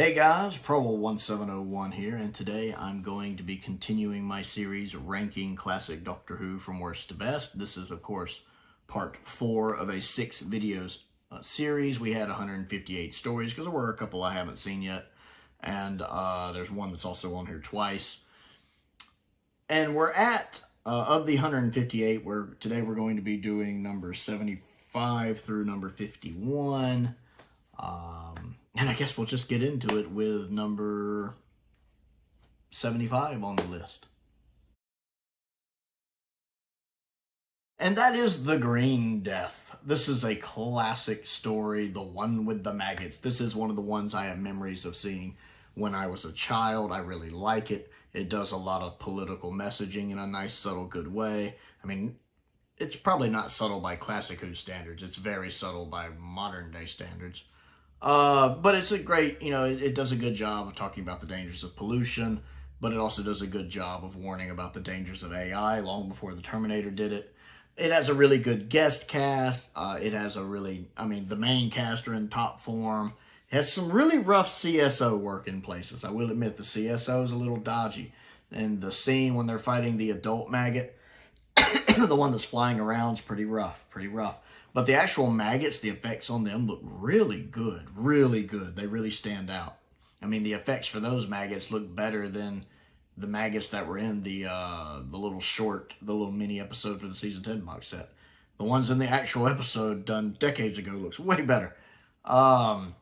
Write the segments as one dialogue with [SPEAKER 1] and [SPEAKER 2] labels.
[SPEAKER 1] Hey guys, Prowl 1701 here, and today I'm going to be continuing my series ranking classic Doctor Who from worst to best. This is, of course, part 4 of a 6 videos series. We had 158 stories because there were a couple I haven't seen yet, and there's one that's also on here twice. And we're at, of the 158, today we're going to be doing number 75 through number 51. And I guess we'll just get into it with number 75 on the list. And that is The Green Death. This is a classic story, the one with the maggots. This is one of the ones I have memories of seeing when I was a child. I really like it. It does a lot of political messaging in a nice, subtle, good way. I mean, it's probably not subtle by classic Who standards. It's very subtle by modern day standards. But it's a great, it does a good job of talking about the dangers of pollution, but it also does a good job of warning about the dangers of AI long before the Terminator did it. It has a really good guest cast. It has a really, the main cast are in top form. It has some really rough CSO work in places. I will admit the CSO is a little dodgy. And the scene when they're fighting the adult maggot, the one that's flying around, is pretty rough. But the actual maggots, the effects on them look really good. They really stand out. I mean, the effects for those maggots look better than the maggots that were in the little mini episode for the season 10 box set. The ones in the actual episode done decades ago looks way better. And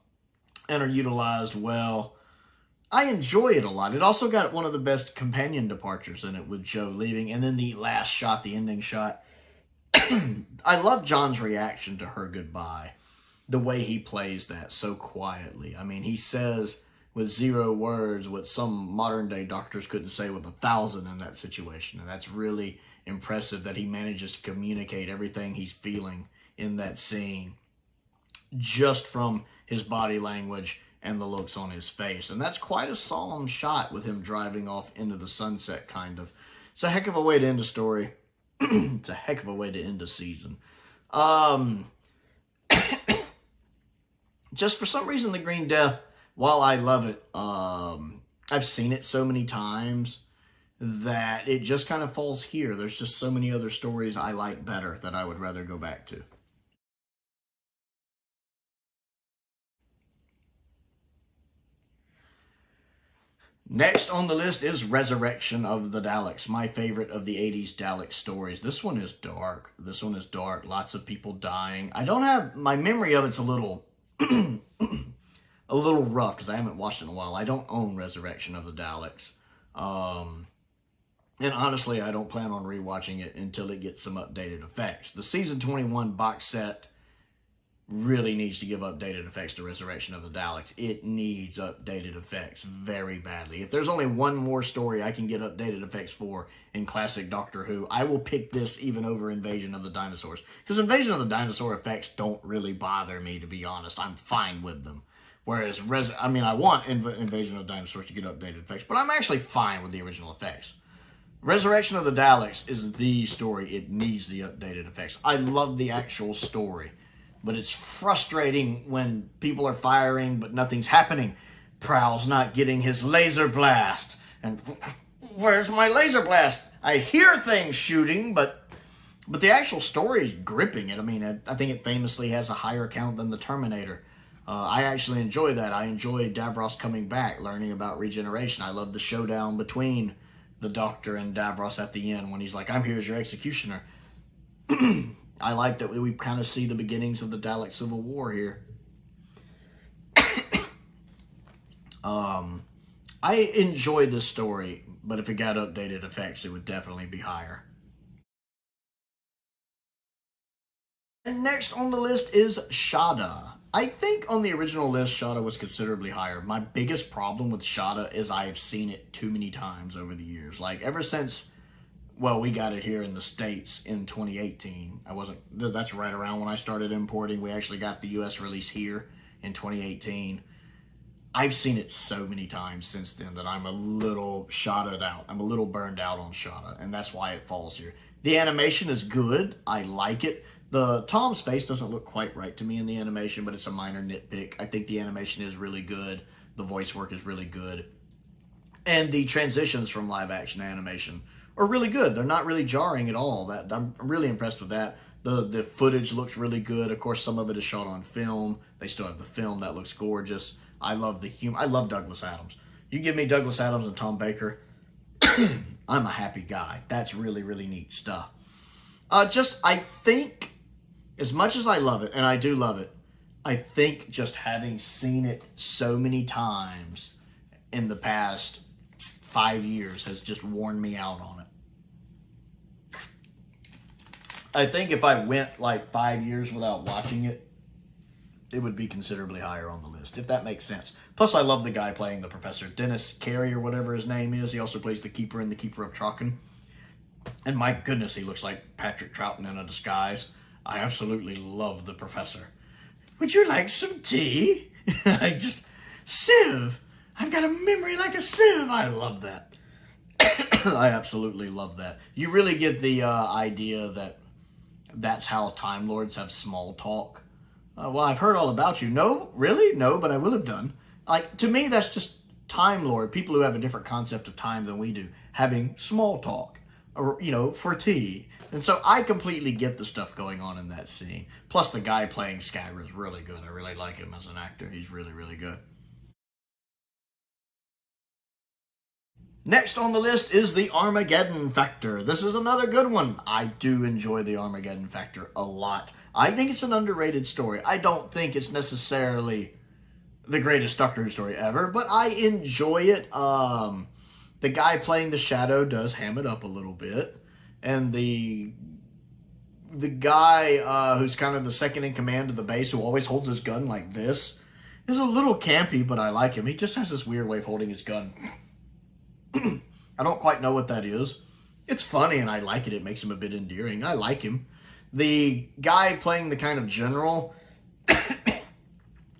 [SPEAKER 1] are utilized well. I enjoy it a lot. It also got one of the best companion departures in it with Joe leaving. And then the last shot, the ending shot. I love John's reaction to her goodbye. The way he plays that so quietly. I mean, he says with 0 words what some modern day doctors couldn't say with 1,000 in that situation. And that's really impressive that he manages to communicate everything he's feeling in that scene just from his body language and the looks on his face. And that's quite a solemn shot with him driving off into the sunset, kind of. It's a heck of a way to end a story. It's a heck of a way to end a season. Just for some reason, The Green Death, while I love it, I've seen it so many times that it just kind of falls here. There's just so many other stories I like better that I would rather go back to. Next on the list is Resurrection of the Daleks, my favorite of the 80s Dalek stories. This one is dark. Lots of people dying. I don't have, my memory of it's a little, a little rough because I haven't watched it in a while. I don't own Resurrection of the Daleks. And honestly, I don't plan on rewatching it until it gets some updated effects. The season 21 box set really needs to give updated effects to Resurrection of the Daleks. It needs updated effects very badly. If there's only one more story I can get updated effects for in classic Doctor Who, I will pick this even over Invasion of the Dinosaurs. Because Invasion of the Dinosaur effects don't really bother me, to be honest. I'm fine with them. Whereas, I want Invasion of the Dinosaurs to get updated effects, but I'm actually fine with the original effects. Resurrection of the Daleks is the story. It needs the updated effects. I love the actual story. But it's frustrating when people are firing, but nothing's happening. Prowl's not getting his laser blast. And where's my laser blast? I hear things shooting, but the actual story is gripping it. I mean, I think it famously has a higher count than the Terminator. I actually enjoy that. I enjoy Davros coming back, learning about regeneration. I love the showdown between the Doctor and Davros at the end when he's like, I'm here as your executioner. I like that we kind of see the beginnings of the Dalek Civil War here. I enjoyed this story, but if it got updated effects, it would definitely be higher. And next on the list is Shada. I think on the original list, Shada was considerably higher. My biggest problem with Shada is I have seen it too many times over the years. Like, ever since... Well, we got it here in the States in 2018. That's right around when I started importing. We actually got the US release here in 2018. I've seen it so many times since then that I'm a little shotted out. I'm a little burned out on Shada, and that's why it falls here. The animation is good. I like it. The Tom's face doesn't look quite right to me in the animation, but it's a minor nitpick. I think the animation is really good. The voice work is really good. And the transitions from live action animation are really good. They're not really jarring at all. I'm really impressed with that. The footage looks really good. Of course, some of it is shot on film. They still have the film that looks gorgeous. I love the humor. I love Douglas Adams. You give me Douglas Adams and Tom Baker, I'm a happy guy. That's really, really neat stuff. I think, as much as I love it, and I do love it, I think just having seen it so many times in the past 5 years has just worn me out on it. I think if I went like 5 years without watching it, it would be considerably higher on the list, if that makes sense. Plus, I love the guy playing the professor, Dennis Carey or whatever his name is. He also plays the Keeper in The Keeper of Traken. And my goodness, he looks like Patrick Troughton in a disguise. I absolutely love the professor. Would you like some tea? Sieve! I've got a memory like a sieve! I love that. I absolutely love that. You really get the idea that that's how Time Lords have small talk. Well, I've heard all about you. No, really? No, but I will have done. Like, to me, that's just Time Lord, people who have a different concept of time than we do, having small talk, or, for tea. And so I completely get the stuff going on in that scene. Plus, the guy playing Skyra is really good. I really like him as an actor. He's really, really good. Next on the list is the Armageddon Factor. This is another good one. I do enjoy the Armageddon Factor a lot. I think it's an underrated story. I don't think it's necessarily the greatest Doctor Who story ever, but I enjoy it. The guy playing the Shadow does ham it up a little bit. And the guy who's kind of the second in command of the base, who always holds his gun like this, is a little campy, but I like him. He just has this weird way of holding his gun. I don't quite know what that is. It's funny and I like it. It makes him a bit endearing. I like him. The guy playing the kind of general...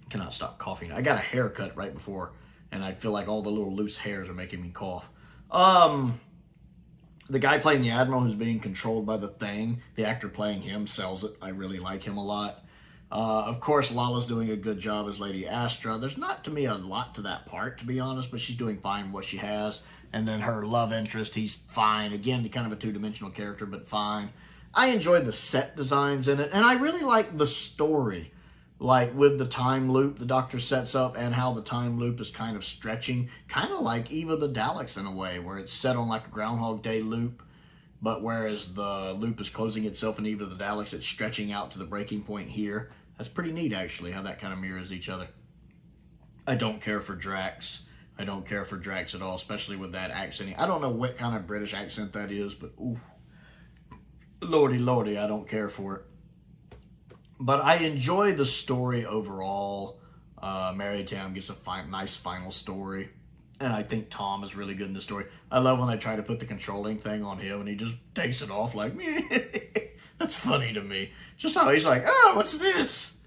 [SPEAKER 1] cannot stop coughing. I got a haircut right before, and I feel like all the little loose hairs are making me cough. The guy playing the Admiral who's being controlled by the Thing, the actor playing him sells it. I really like him a lot. Of course, Lala's doing a good job as Lady Astra. There's not, to me, a lot to that part, to be honest, but she's doing fine with what she has. And then her love interest, he's fine. Again, kind of a two-dimensional character, but fine. I enjoy the set designs in it, and I really like the story. Like, with the time loop the Doctor sets up and how the time loop is kind of stretching. Kind of like Eve of the Daleks in a way, where it's set on like a Groundhog Day loop. But whereas the loop is closing itself in Eve of the Daleks, it's stretching out to the breaking point here. That's pretty neat, actually, how that kind of mirrors each other. I don't care for Drax. I don't care for Drax at all, especially with that accent. I don't know what kind of British accent that is, but ooh, lordy, lordy, I don't care for it. But I enjoy the story overall. Marytown gets a nice final story. And I think Tom is really good in the story. I love when they try to put the controlling thing on him and he just takes it off like, meh. That's funny to me. Just how he's like, oh, what's this?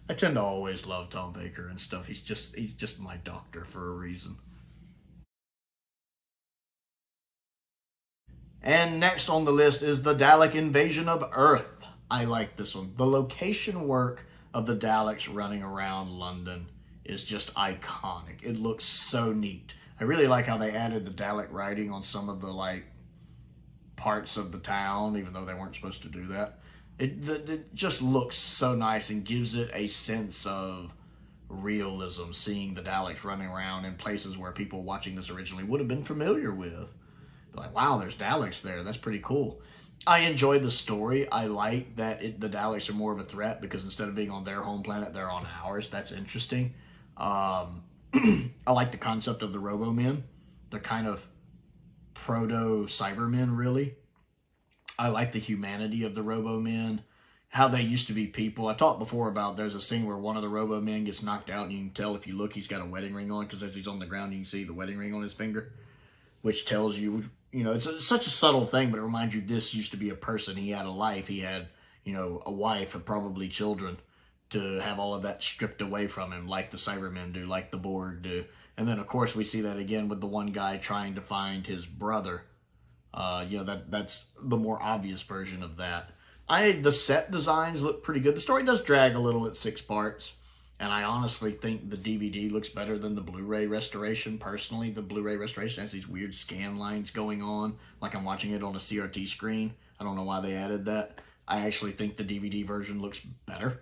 [SPEAKER 1] I tend to always love Tom Baker and stuff. He's just my doctor for a reason. And next on the list is the Dalek Invasion of Earth. I like this one. The location work of the Daleks running around London is just iconic. It looks so neat. I really like how they added the Dalek writing on some of the parts of the town, even though they weren't supposed to do that. It just looks so nice and gives it a sense of realism, seeing the Daleks running around in places where people watching this originally would have been familiar with. Like, wow, there's Daleks there. That's pretty cool. I enjoyed the story. I like that the Daleks are more of a threat because instead of being on their home planet, they're on ours. That's interesting. I like the concept of the Robo-Men. They're kind of proto-cybermen, really. I like the humanity of the Robo-Men, how they used to be people. I talked before about there's a scene where one of the Robo-Men gets knocked out, and you can tell if you look, he's got a wedding ring on, because as he's on the ground, you can see the wedding ring on his finger, which tells you, it's such a subtle thing, but it reminds you this used to be a person. He had a life. He had, a wife and probably children. To have all of that stripped away from him, like the Cybermen do, like the Borg do. And then, of course, we see that again with the one guy trying to find his brother. That's the more obvious version of that. The set designs look pretty good. The story does drag a little at 6 parts. And I honestly think the DVD looks better than the Blu-ray restoration. Personally, the Blu-ray restoration has these weird scan lines going on, like I'm watching it on a CRT screen. I don't know why they added that. I actually think the DVD version looks better.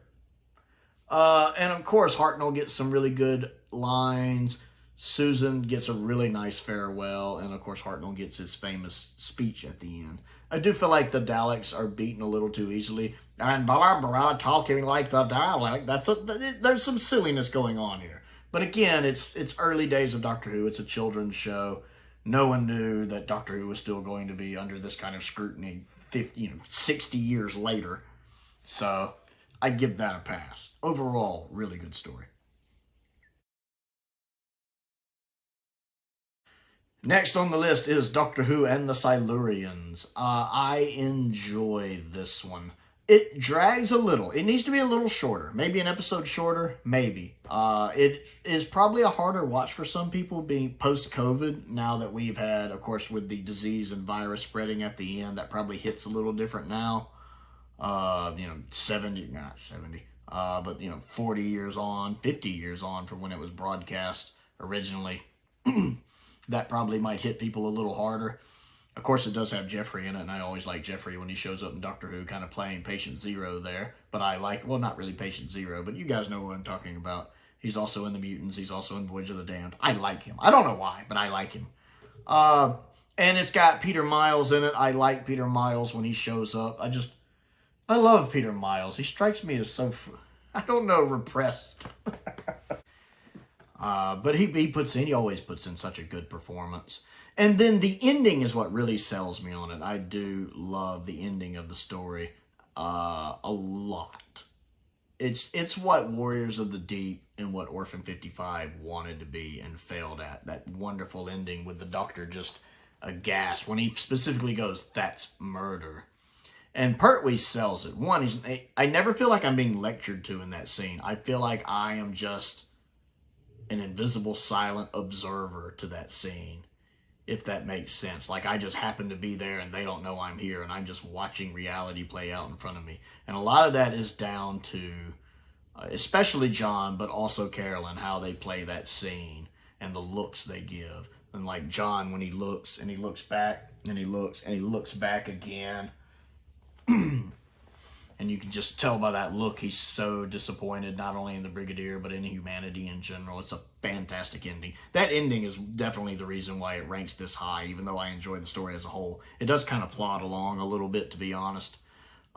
[SPEAKER 1] And of course, Hartnell gets some really good lines. Susan gets a really nice farewell. And of course, Hartnell gets his famous speech at the end. I do feel like the Daleks are beaten a little too easily. And Barbara talking like the Dalek. There's some silliness going on here. But again, it's early days of Doctor Who. It's a children's show. No one knew that Doctor Who was still going to be under this kind of scrutiny 60 years later. So I give that a pass. Overall, really good story. Next on the list is Doctor Who and the Silurians. I enjoy this one. It drags a little. It needs to be a little shorter. Maybe an episode shorter. Maybe. It is probably a harder watch for some people being post-COVID. Now that we've had, of course, with the disease and virus spreading at the end, that probably hits a little different now. 70, not 70, but 40 years on, 50 years on from when it was broadcast originally. That probably might hit people a little harder. Of course, it does have Jeffrey in it, and I always like Jeffrey when he shows up in Doctor Who, kind of playing Patient Zero there. But I like, well, not really Patient Zero, but you guys know what I'm talking about. He's also in The Mutants. He's also in Voyage of the Damned. I like him. I don't know why, but I like him. And it's got Peter Miles in it. I like Peter Miles when he shows up. I love Peter Miles. He strikes me as so, I don't know, repressed. But he always puts in such a good performance. And then the ending is what really sells me on it. I do love the ending of the story a lot. It's what Warriors of the Deep and what Orphan 55 wanted to be and failed at. That wonderful ending with the Doctor just aghast when he specifically goes, "That's murder." And Pertwee sells it. One, I never feel like I'm being lectured to in that scene. I feel like I am just an invisible, silent observer to that scene, if that makes sense. Like I just happen to be there and they don't know I'm here and I'm just watching reality play out in front of me. And a lot of that is down to, especially John, but also Carolyn, how they play that scene and the looks they give. And like John, when he looks and he looks back and he looks and he looks back again. And you can just tell by that look, he's so disappointed, not only in the Brigadier, but in humanity in general. It's a fantastic ending. That ending is definitely the reason why it ranks this high, even though I enjoy the story as a whole. It does kind of plod along a little bit, to be honest.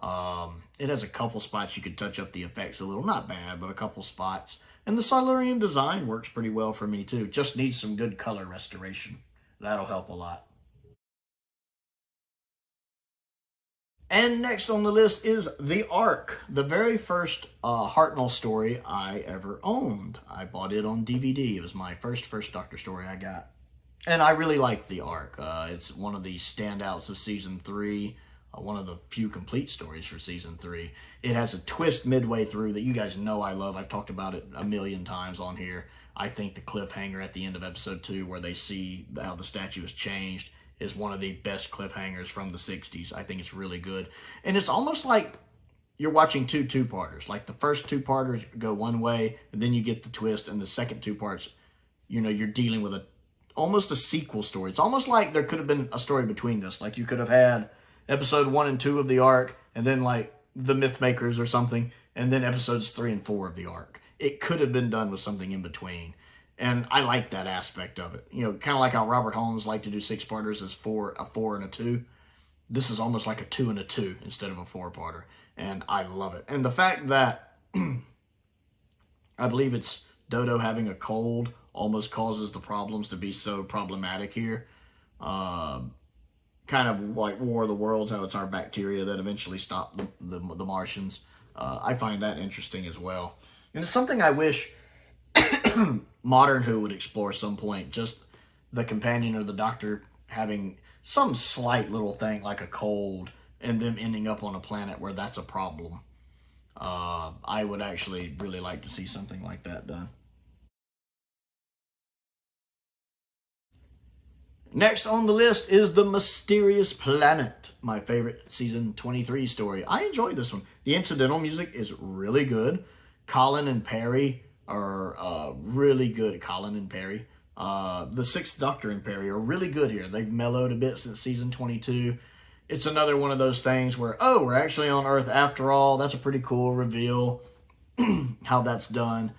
[SPEAKER 1] It has a couple spots you could touch up the effects a little. Not bad, but a couple spots. And the Silurian design works pretty well for me, too. Just needs some good color restoration. That'll help a lot. And next on the list is The Ark, the very first Hartnell story I ever owned. I bought it on DVD. It was my first Doctor story I got. And I really like The Ark. It's one of the standouts of Season 3, one of the few complete stories for Season 3. It has a twist midway through that you guys know I love. I've talked about it a million times on here. I think the cliffhanger at the end of Episode 2 where they see how the statue has changed is one of the best cliffhangers from the 60s. I think it's really good. And it's almost like you're watching two-parters. Like the first two-parters go one way, and then you get the twist, and the second two parts, you're dealing with almost a sequel story. It's almost like there could have been a story between this. Like you could have had episode 1 and 2 of The Ark, and then like The Mythmakers or something, and then episodes 3 and 4 of The Ark. It could have been done with something in between. And I like that aspect of it. Kind of like how Robert Holmes liked to do 6-parters as a 4 and a 2. This is almost like a 2 and a 2 instead of a 4-parter. And I love it. And the fact that I believe it's Dodo having a cold almost causes the problems to be so problematic here. Kind of like War of the Worlds, how it's our bacteria that eventually stopped the Martians. I find that interesting as well. And it's something I wish Modern Who would explore some point, just the companion or the Doctor having some slight little thing like a cold and them ending up on a planet where that's a problem. I would actually really like to see something like that done. Next on the list is The Mysterious Planet, my favorite season 23 story. I enjoyed this one. The incidental music is really good. Colin and Perry are really good. Colin and Perry. The Sixth Doctor and Perry are really good here. They've mellowed a bit since season 22. It's another one of those things where, oh, we're actually on Earth after all. That's a pretty cool reveal, how that's done.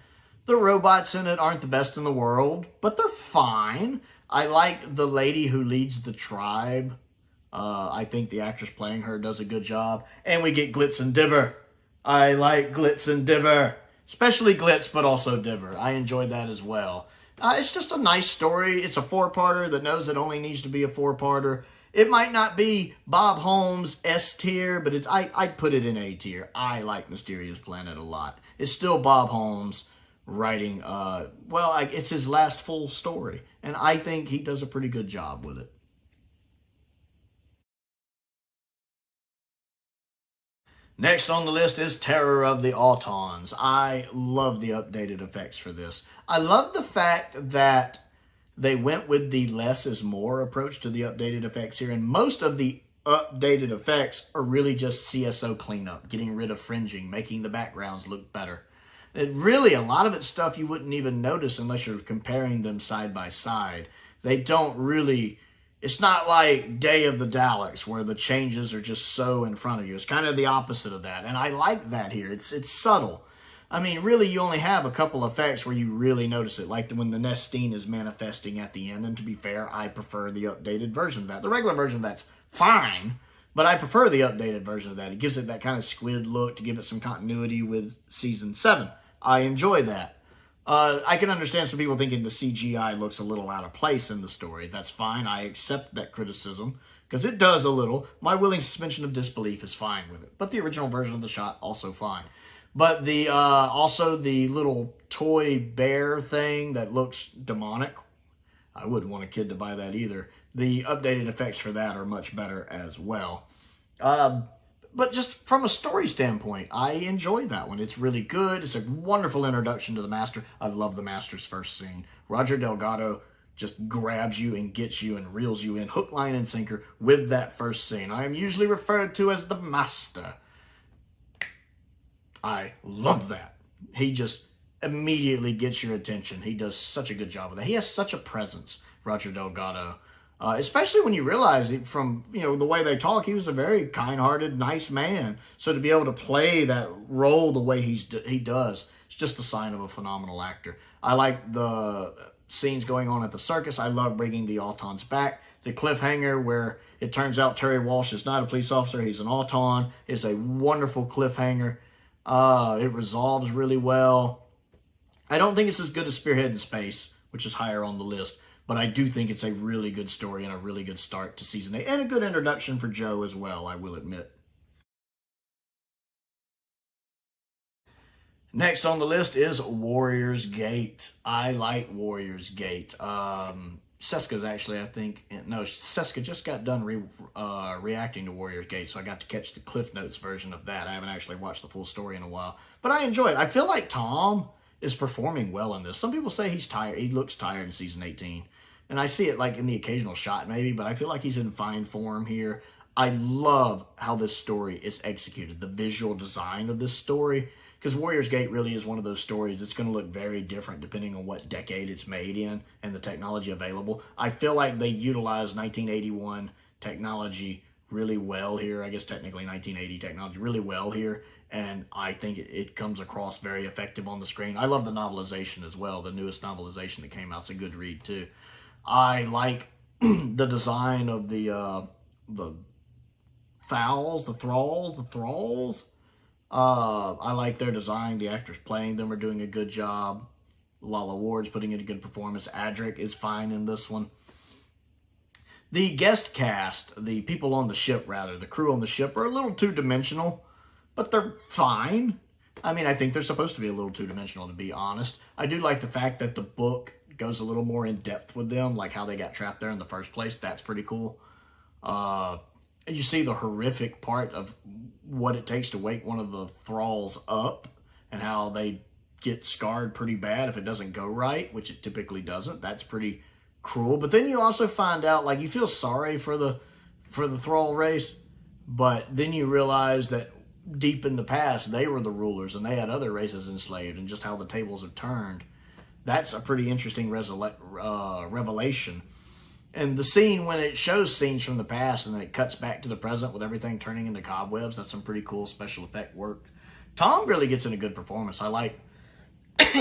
[SPEAKER 1] The robots in it aren't the best in the world, but they're fine. I like the lady who leads the tribe. I think the actress playing her does a good job. And we get Glitz and Dibber. I like Glitz and Dibber. Especially Glitz, but also Dibber. I enjoyed that as well. It's just a nice story. It's a four-parter that knows it only needs to be a four-parter. It might not be Bob Holmes' S tier, but I'd put it in A tier. I like Mysterious Planet a lot. It's still Bob Holmes writing, it's his last full story. And I think he does a pretty good job with it. Next on the list is Terror of the Autons. I love the updated effects for this. I love the fact that they went with the less is more approach to the updated effects here, and most of the updated effects are really just CSO cleanup, getting rid of fringing, making the backgrounds look better. Really, a lot of it's stuff you wouldn't even notice unless you're comparing them side by side. They don't really... It's not like Day of the Daleks where the changes are just so in front of you. It's kind of the opposite of that. And I like that here. It's subtle. I mean, really, you only have a couple effects where you really notice it, like when the Nestine is manifesting at the end. And to be fair, I prefer the updated version of that. The regular version of that's fine, but I prefer the updated version of that. It gives it that kind of squid look to give it some continuity with Season 7. I enjoy that. I can understand some people thinking the CGI looks a little out of place in the story. That's fine. I accept that criticism because it does a little. My willing suspension of disbelief is fine with it. But the original version of the shot, also fine. But the also the little toy bear thing that looks demonic, I wouldn't want a kid to buy that either. The updated effects for that are much better as well. But just from a story standpoint, I enjoy that one. It's really good. It's a wonderful introduction to the Master. I love the Master's first scene. Roger Delgado just grabs you and gets you and reels you in hook, line, and sinker with that first scene. I am usually referred to as the Master. I love that. He just immediately gets your attention. He does such a good job of that. He has such a presence, Roger Delgado. Especially when you realize it from, the way they talk, he was a very kind-hearted, nice man. So to be able to play that role the way he does, it's just a sign of a phenomenal actor. I like the scenes going on at the circus. I love bringing the Autons back. The cliffhanger where it turns out Terry Walsh is not a police officer, he's an Auton, is a wonderful cliffhanger. It resolves really well. I don't think it's as good as Spearhead in Space, which is higher on the list. But I do think it's a really good story and a really good start to Season 8. And a good introduction for Joe as well, I will admit. Next on the list is Warrior's Gate. I like Warrior's Gate. Seska's actually, I think... No, Seska just got done reacting to Warrior's Gate, so I got to catch the Cliff Notes version of that. I haven't actually watched the full story in a while. But I enjoy it. I feel like Tom is performing well in this. Some people say he's tired. He looks tired in Season 18. And I see it like in the occasional shot maybe, but I feel like he's in fine form here. I love how this story is executed, the visual design of this story, because Warrior's Gate really is one of those stories that's going to look very different depending on what decade it's made in and the technology available. I feel like they utilized 1981 technology really well here. I guess technically 1980 technology really well here. And I think it comes across very effective on the screen. I love the novelization as well. The newest novelization that came out is a good read too. I like the design of the Fowls, the Thralls. I like their design. The actors playing them are doing a good job. Lala Ward's putting in a good performance. Adric is fine in this one. The guest cast, the people on the ship rather, the crew on the ship are a little two-dimensional, but they're fine. I mean, I think they're supposed to be a little two-dimensional, to be honest. I do like the fact that the book goes a little more in depth with them, like how they got trapped there in the first place. That's pretty cool. And you see the horrific part of what it takes to wake one of the thralls up and how they get scarred pretty bad if it doesn't go right, which it typically doesn't. That's pretty cruel. But then you also find out, like, you feel sorry for the thrall race, but then you realize that deep in the past, they were the rulers and they had other races enslaved, and just how the tables have turned. That's a pretty interesting revelation. And the scene, when it shows scenes from the past and then it cuts back to the present with everything turning into cobwebs, that's some pretty cool special effect work. Tom really gets in a good performance. I like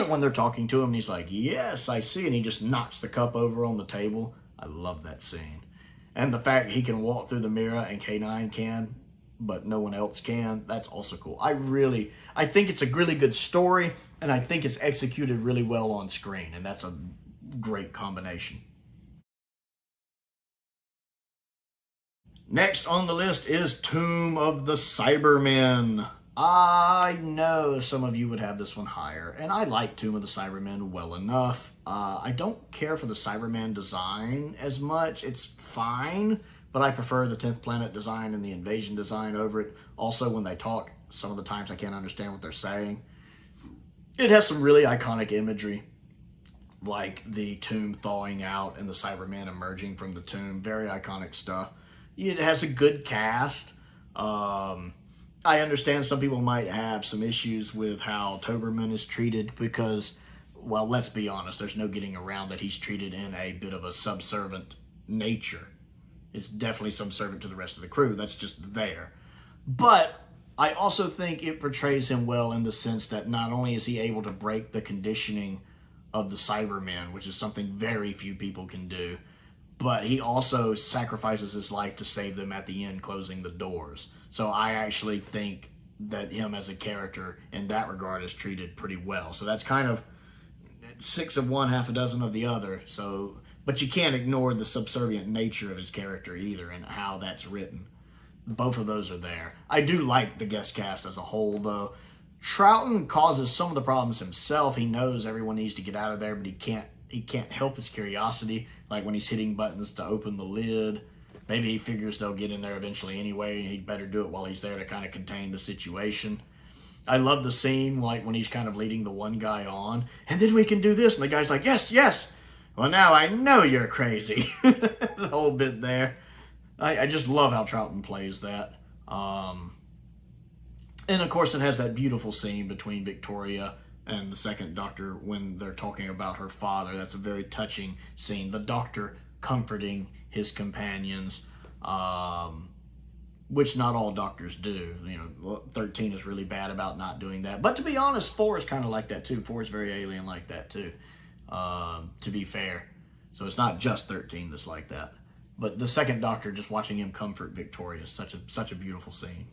[SPEAKER 1] when they're talking to him and he's like, yes, I see, and he just knocks the cup over on the table. I love that scene. And the fact he can walk through the mirror and K9 can, but no one else can, that's also cool. I think it's a really good story, and I think it's executed really well on screen, and that's a great combination. Next on the list is Tomb of the Cybermen. I know some of you would have this one higher, and I like Tomb of the Cybermen well enough. I don't care for the Cyberman design as much. It's fine, but I prefer the 10th Planet design and the Invasion design over it. Also, when they talk, some of the times I can't understand what they're saying. It has some really iconic imagery, like the tomb thawing out and the Cybermen emerging from the tomb. Very iconic stuff. It has a good cast. I understand some people might have some issues with how Toberman is treated because, well, let's be honest, there's no getting around that he's treated in a bit of a subservient nature. It's definitely subservient to the rest of the crew. That's just there. But I also think it portrays him well in the sense that not only is he able to break the conditioning of the Cybermen, which is something very few people can do, but he also sacrifices his life to save them at the end, closing the doors. So I actually think that him as a character in that regard is treated pretty well. So that's kind of 6 of one, half a dozen of the other. So, but you can't ignore the subservient nature of his character either and how that's written. Both of those are there. I do like the guest cast as a whole, though. Troughton causes some of the problems himself. He knows everyone needs to get out of there, but he can't help his curiosity, like when he's hitting buttons to open the lid. Maybe he figures they'll get in there eventually anyway, and he'd better do it while he's there to kind of contain the situation. I love the scene, like when he's kind of leading the one guy on, and then we can do this, and the guy's like, yes, yes. Well, now I know you're crazy. The whole bit there. I just love how Troughton plays that. And of course, it has that beautiful scene between Victoria and the second Doctor when they're talking about her father. That's a very touching scene. The Doctor comforting his companions, which not all Doctors do. You know, 13 is really bad about not doing that. But to be honest, 4 is kind of like that too. 4 is very alien like that too, to be fair. So it's not just 13 that's like that. But the second Doctor, just watching him comfort Victoria is such a beautiful scene.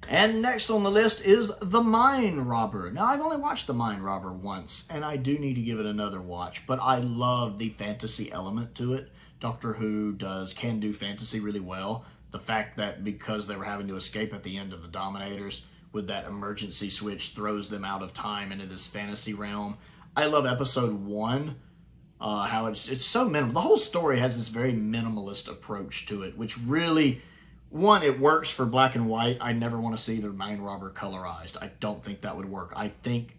[SPEAKER 1] And next on the list is The Mine Robber. Now, I've only watched The Mine Robber once, and I do need to give it another watch, but I love the fantasy element to it. Doctor Who can do fantasy really well. The fact that because they were having to escape at the end of the Dominators, with that emergency switch throws them out of time into this fantasy realm. I love episode 1, how it's so minimal. The whole story has this very minimalist approach to it, which really... One, it works for black and white. I never want to see the Mine Robber colorized. I don't think that would work. I think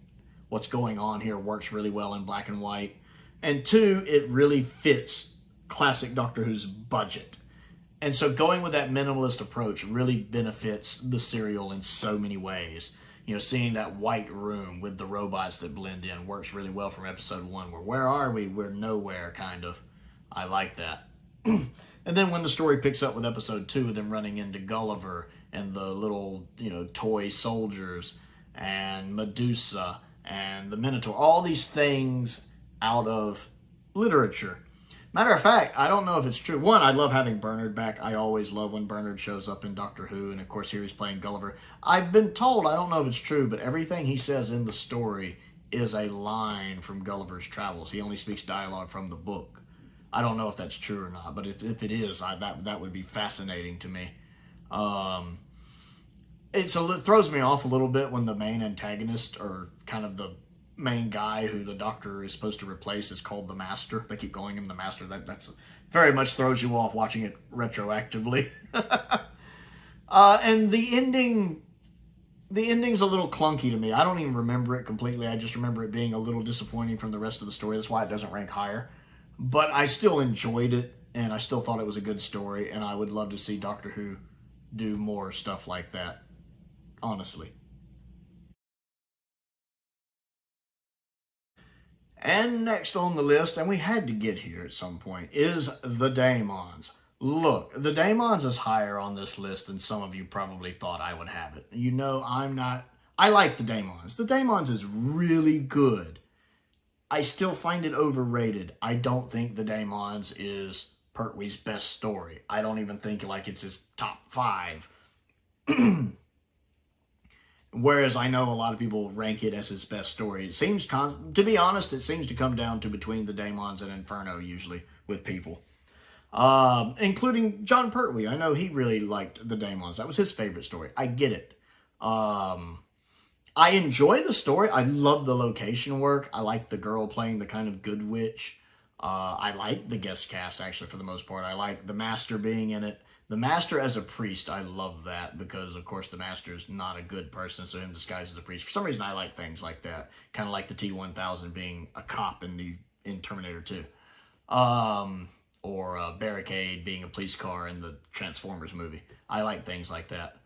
[SPEAKER 1] what's going on here works really well in black and white. And 2, it really fits classic Doctor Who's budget. And so going with that minimalist approach really benefits the serial in so many ways. You know, seeing that white room with the robots that blend in works really well from episode 1, where are we? We're nowhere, kind of. I like that. And then when the story picks up with episode 2, them running into Gulliver and the little, toy soldiers and Medusa and the Minotaur, all these things out of literature. Matter of fact, I don't know if it's true. One, I love having Bernard back. I always love when Bernard shows up in Doctor Who, and of course here he's playing Gulliver. I've been told, I don't know if it's true, but everything he says in the story is a line from Gulliver's Travels. He only speaks dialogue from the book. I don't know if that's true or not, but if it is, that would be fascinating to me. It throws me off a little bit when the main antagonist, or kind of the main guy who the Doctor is supposed to replace, is called the Master. They keep calling him the Master. That's very much throws you off watching it retroactively. And the ending's a little clunky to me. I don't even remember it completely. I just remember it being a little disappointing from the rest of the story. That's why it doesn't rank higher. But I still enjoyed it, and I still thought it was a good story, and I would love to see Doctor Who do more stuff like that, honestly. And next on the list, and we had to get here at some point, is the daemons. Look, the daemons is higher on this list than some of you probably thought I would have it. You know, I like the daemons. The daemons is really good. I still find it overrated. I don't think the daemons is Pertwee's best story. I don't even think like it's his top 5. Whereas I know a lot of people rank it as his best story. It seems, to be honest, it seems to come down to between the daemons and Inferno usually with people. Including John Pertwee. I know he really liked the daemons. That was his favorite story. I get it. I enjoy the story. I love the location work. I like the girl playing the kind of good witch. I like the guest cast, actually, for the most part. I like the Master being in it. The Master as a priest, I love that because, of course, the Master is not a good person, so him disguised as a priest. For some reason, I like things like that. Kind of like the T-1000 being a cop in Terminator 2. Or Barricade being a police car in the Transformers movie. I like things like that.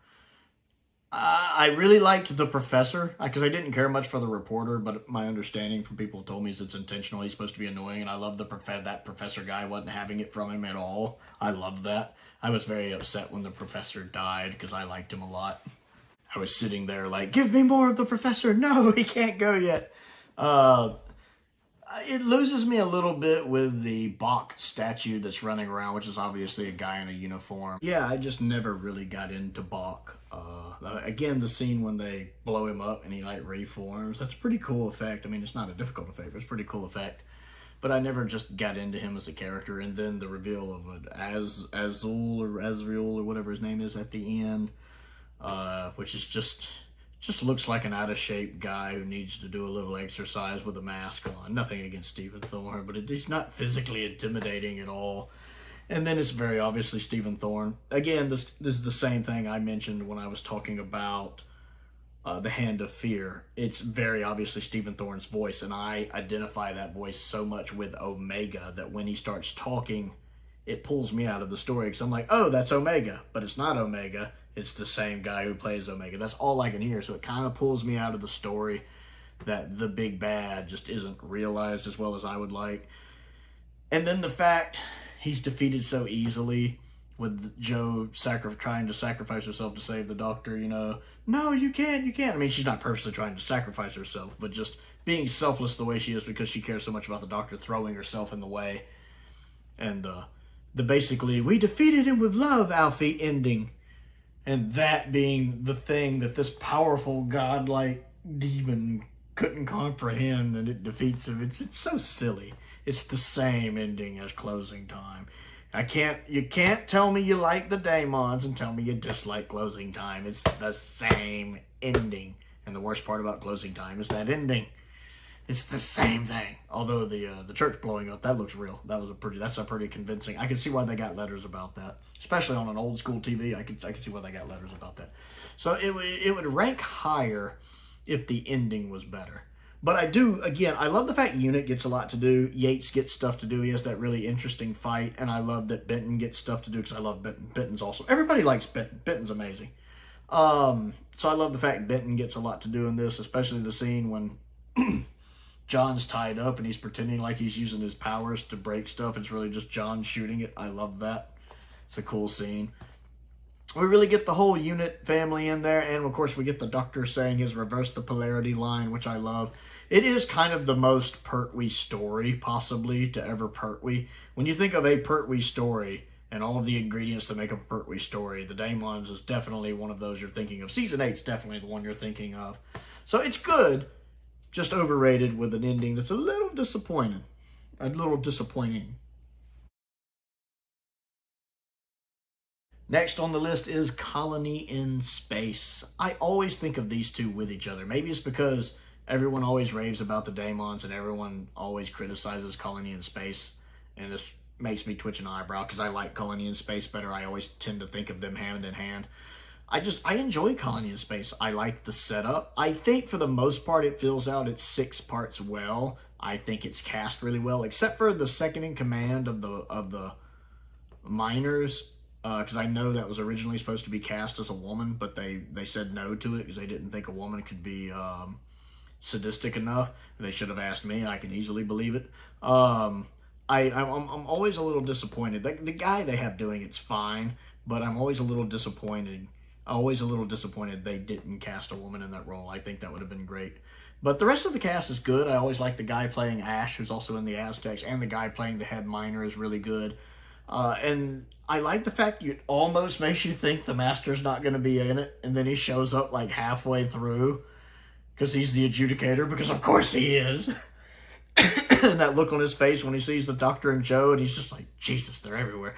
[SPEAKER 1] I really liked the Professor, because I didn't care much for the reporter, but my understanding from people who told me is it's intentional. He's supposed to be annoying, and I love that Professor guy wasn't having it from him at all. I loved that. I was very upset when the Professor died, because I liked him a lot. I was sitting there like, give me more of the Professor! No, he can't go yet! It loses me a little bit with the Bach statue that's running around, which is obviously a guy in a uniform. Yeah, I just never really got into Bach. Again, the scene when they blow him up and he like reforms, that's a pretty cool effect. I mean, it's not a difficult effect, but it's a pretty cool effect. But I never just got into him as a character. And then the reveal of an Azul or Azrael or whatever his name is at the end, which is just looks like an out-of-shape guy who needs to do a little exercise with a mask on. Nothing against Stephen Thorne, but he's not physically intimidating at all. And then it's very obviously Stephen Thorne. Again, this is the same thing I mentioned when I was talking about The Hand of Fear. It's very obviously Stephen Thorne's voice, and I identify that voice so much with Omega that when he starts talking, it pulls me out of the story, because I'm like, oh, that's Omega. But it's not Omega. It's the same guy who plays Omega. That's all I can hear, so it kind of pulls me out of the story that the big bad just isn't realized as well as I would like. And then the fact he's defeated so easily with Joe trying to sacrifice herself to save the Doctor, you know. No, you can't. I mean, she's not purposely trying to sacrifice herself, but just being selfless the way she is because she cares so much about the Doctor, throwing herself in the way. And the basically, we defeated him with love, Alfie, ending. And that being the thing that this powerful godlike demon couldn't comprehend, and it defeats him. It's so silly. It's the same ending as Closing Time. You can't tell me you like the daemons and tell me you dislike Closing Time. It's the same ending. And the worst part about Closing Time is that ending. It's the same thing. Although the church blowing up, that looks real. That's a pretty convincing. I can see why they got letters about that, especially on an old school TV. I can see why they got letters about that. So it would rank higher if the ending was better. But I love the fact Unit gets a lot to do. Yates gets stuff to do. He has that really interesting fight, and I love that Benton gets stuff to do because I love Benton. Benton's awesome. Everybody likes Benton. Benton's amazing. So I love the fact Benton gets a lot to do in this, especially the scene when John's tied up and he's pretending like he's using his powers to break stuff. It's really just John shooting it. I love that. It's a cool scene. We really get the whole Unit family in there, and of course we get the Doctor saying his reverse the polarity line, which I love. It is kind of the most Pertwee story, possibly, to ever Pertwee. When you think of a Pertwee story and all of the ingredients to make up a Pertwee story, the Daemons is definitely one of those you're thinking of. Season 8 is definitely the one you're thinking of. So it's good, just overrated with an ending that's a little disappointing. Next on the list is Colony in Space. I always think of these two with each other. Maybe it's because everyone always raves about the Daemons and everyone always criticizes Colony in Space. And this makes me twitch an eyebrow because I like Colony in Space better. I always tend to think of them hand in hand. I enjoy Colony in Space. I like the setup. I think for the most part it fills out its 6 parts well. I think it's cast really well, except for the second in command of the miners, because I know that was originally supposed to be cast as a woman, but they said no to it because they didn't think a woman could be sadistic enough. They should have asked me. I can easily believe it. I'm always a little disappointed. The guy they have doing it's fine, but I'm always a little disappointed. Always a little disappointed they didn't cast a woman in that role. I think that would have been great. But the rest of the cast is good. I always like the guy playing Ash, who's also in the Aztecs, and the guy playing the head miner is really good. And I like the fact it almost makes you think the Master's not going to be in it, and then he shows up like halfway through because he's the adjudicator, because of course he is. And that look on his face when he sees the Doctor and Joe, and he's just like, Jesus, they're everywhere.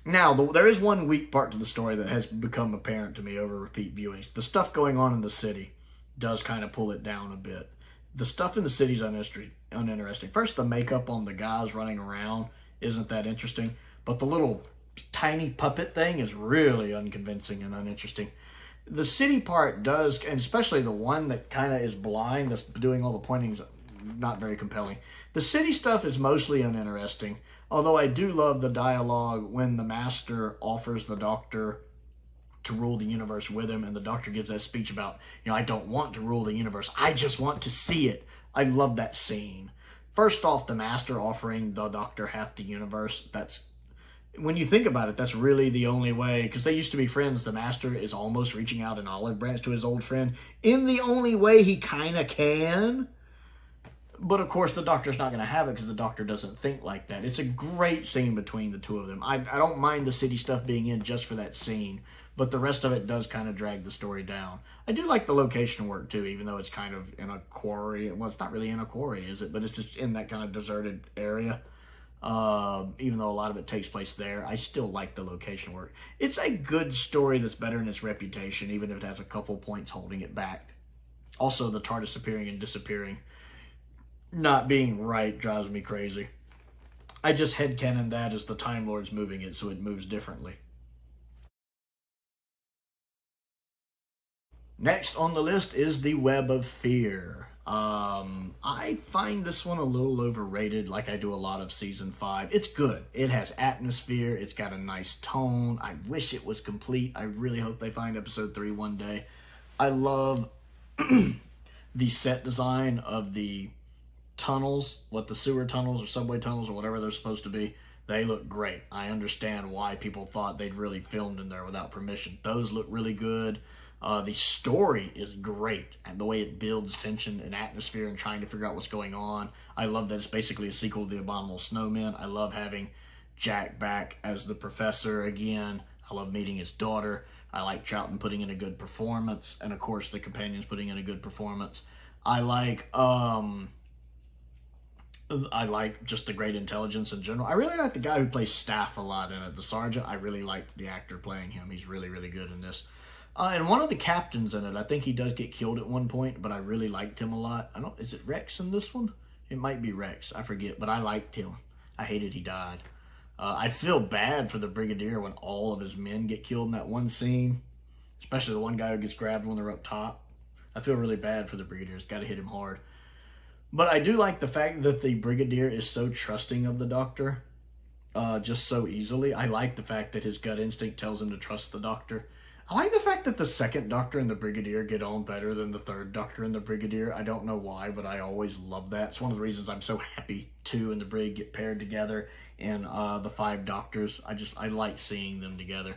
[SPEAKER 1] Now, there is one weak part to the story that has become apparent to me over repeat viewings. The stuff going on in the city does kind of pull it down a bit. The stuff in the city's uninteresting. First, the makeup on the guys running around isn't that interesting, but the little tiny puppet thing is really unconvincing and uninteresting. The city part does, and especially the one that kind of is blind, that's doing all the pointing, is not very compelling. The city stuff is mostly uninteresting, although I do love the dialogue when the Master offers the Doctor to rule the universe with him, and the Doctor gives that speech about, I don't want to rule the universe, I just want to see it. I love that scene. First off, the Master offering the Doctor half the universe, when you think about it, that's really the only way, because they used to be friends. The Master is almost reaching out an olive branch to his old friend in the only way he kind of can. But of course, the Doctor's not going to have it because the Doctor doesn't think like that. It's a great scene between the two of them. I don't mind the city stuff being in just for that scene, but the rest of it does kind of drag the story down. I do like the location work too, even though it's kind of in a quarry. Well, it's not really in a quarry, is it? But it's just in that kind of deserted area. Even though a lot of it takes place there, I still like the location work. It's a good story that's better than its reputation, even if it has a couple points holding it back. Also, the TARDIS appearing and disappearing, not being right, drives me crazy. I just headcanon that as the Time Lord's moving it, so it moves differently. Next on the list is the Web of Fear. I find this one a little overrated, like I do a lot of Season 5. It's good. It has atmosphere. It's got a nice tone. I wish it was complete. I really hope they find Episode 3 one day. I love the set design of the tunnels, the sewer tunnels or subway tunnels or whatever they're supposed to be. They look great. I understand why people thought they'd really filmed in there without permission. Those look really good. The story is great, and the way it builds tension and atmosphere and trying to figure out what's going on. I love that it's basically a sequel to The Abominable Snowmen. I love having Jack back as the professor again. I love meeting his daughter. I like Troughton putting in a good performance, and of course the companions putting in a good performance. I like just the great intelligence in general. I really like the guy who plays Staff a lot in it, the sergeant. I really like the actor playing him. He's really, really good in this. And one of the captains in it, I think he does get killed at one point, but I really liked him a lot. Is it Rex in this one? It might be Rex. I forget, but I liked him. I hated he died. I feel bad for the Brigadier when all of his men get killed in that one scene, especially the one guy who gets grabbed when they're up top. I feel really bad for the Brigadier. It's got to hit him hard. But I do like the fact that the Brigadier is so trusting of the Doctor, just so easily. I like the fact that his gut instinct tells him to trust the Doctor. I like the fact that the second Doctor and the Brigadier get on better than the third Doctor and the Brigadier. I don't know why, but I always love that. It's one of the reasons I'm so happy 2 and the Brig get paired together in the 5 Doctors. I like seeing them together.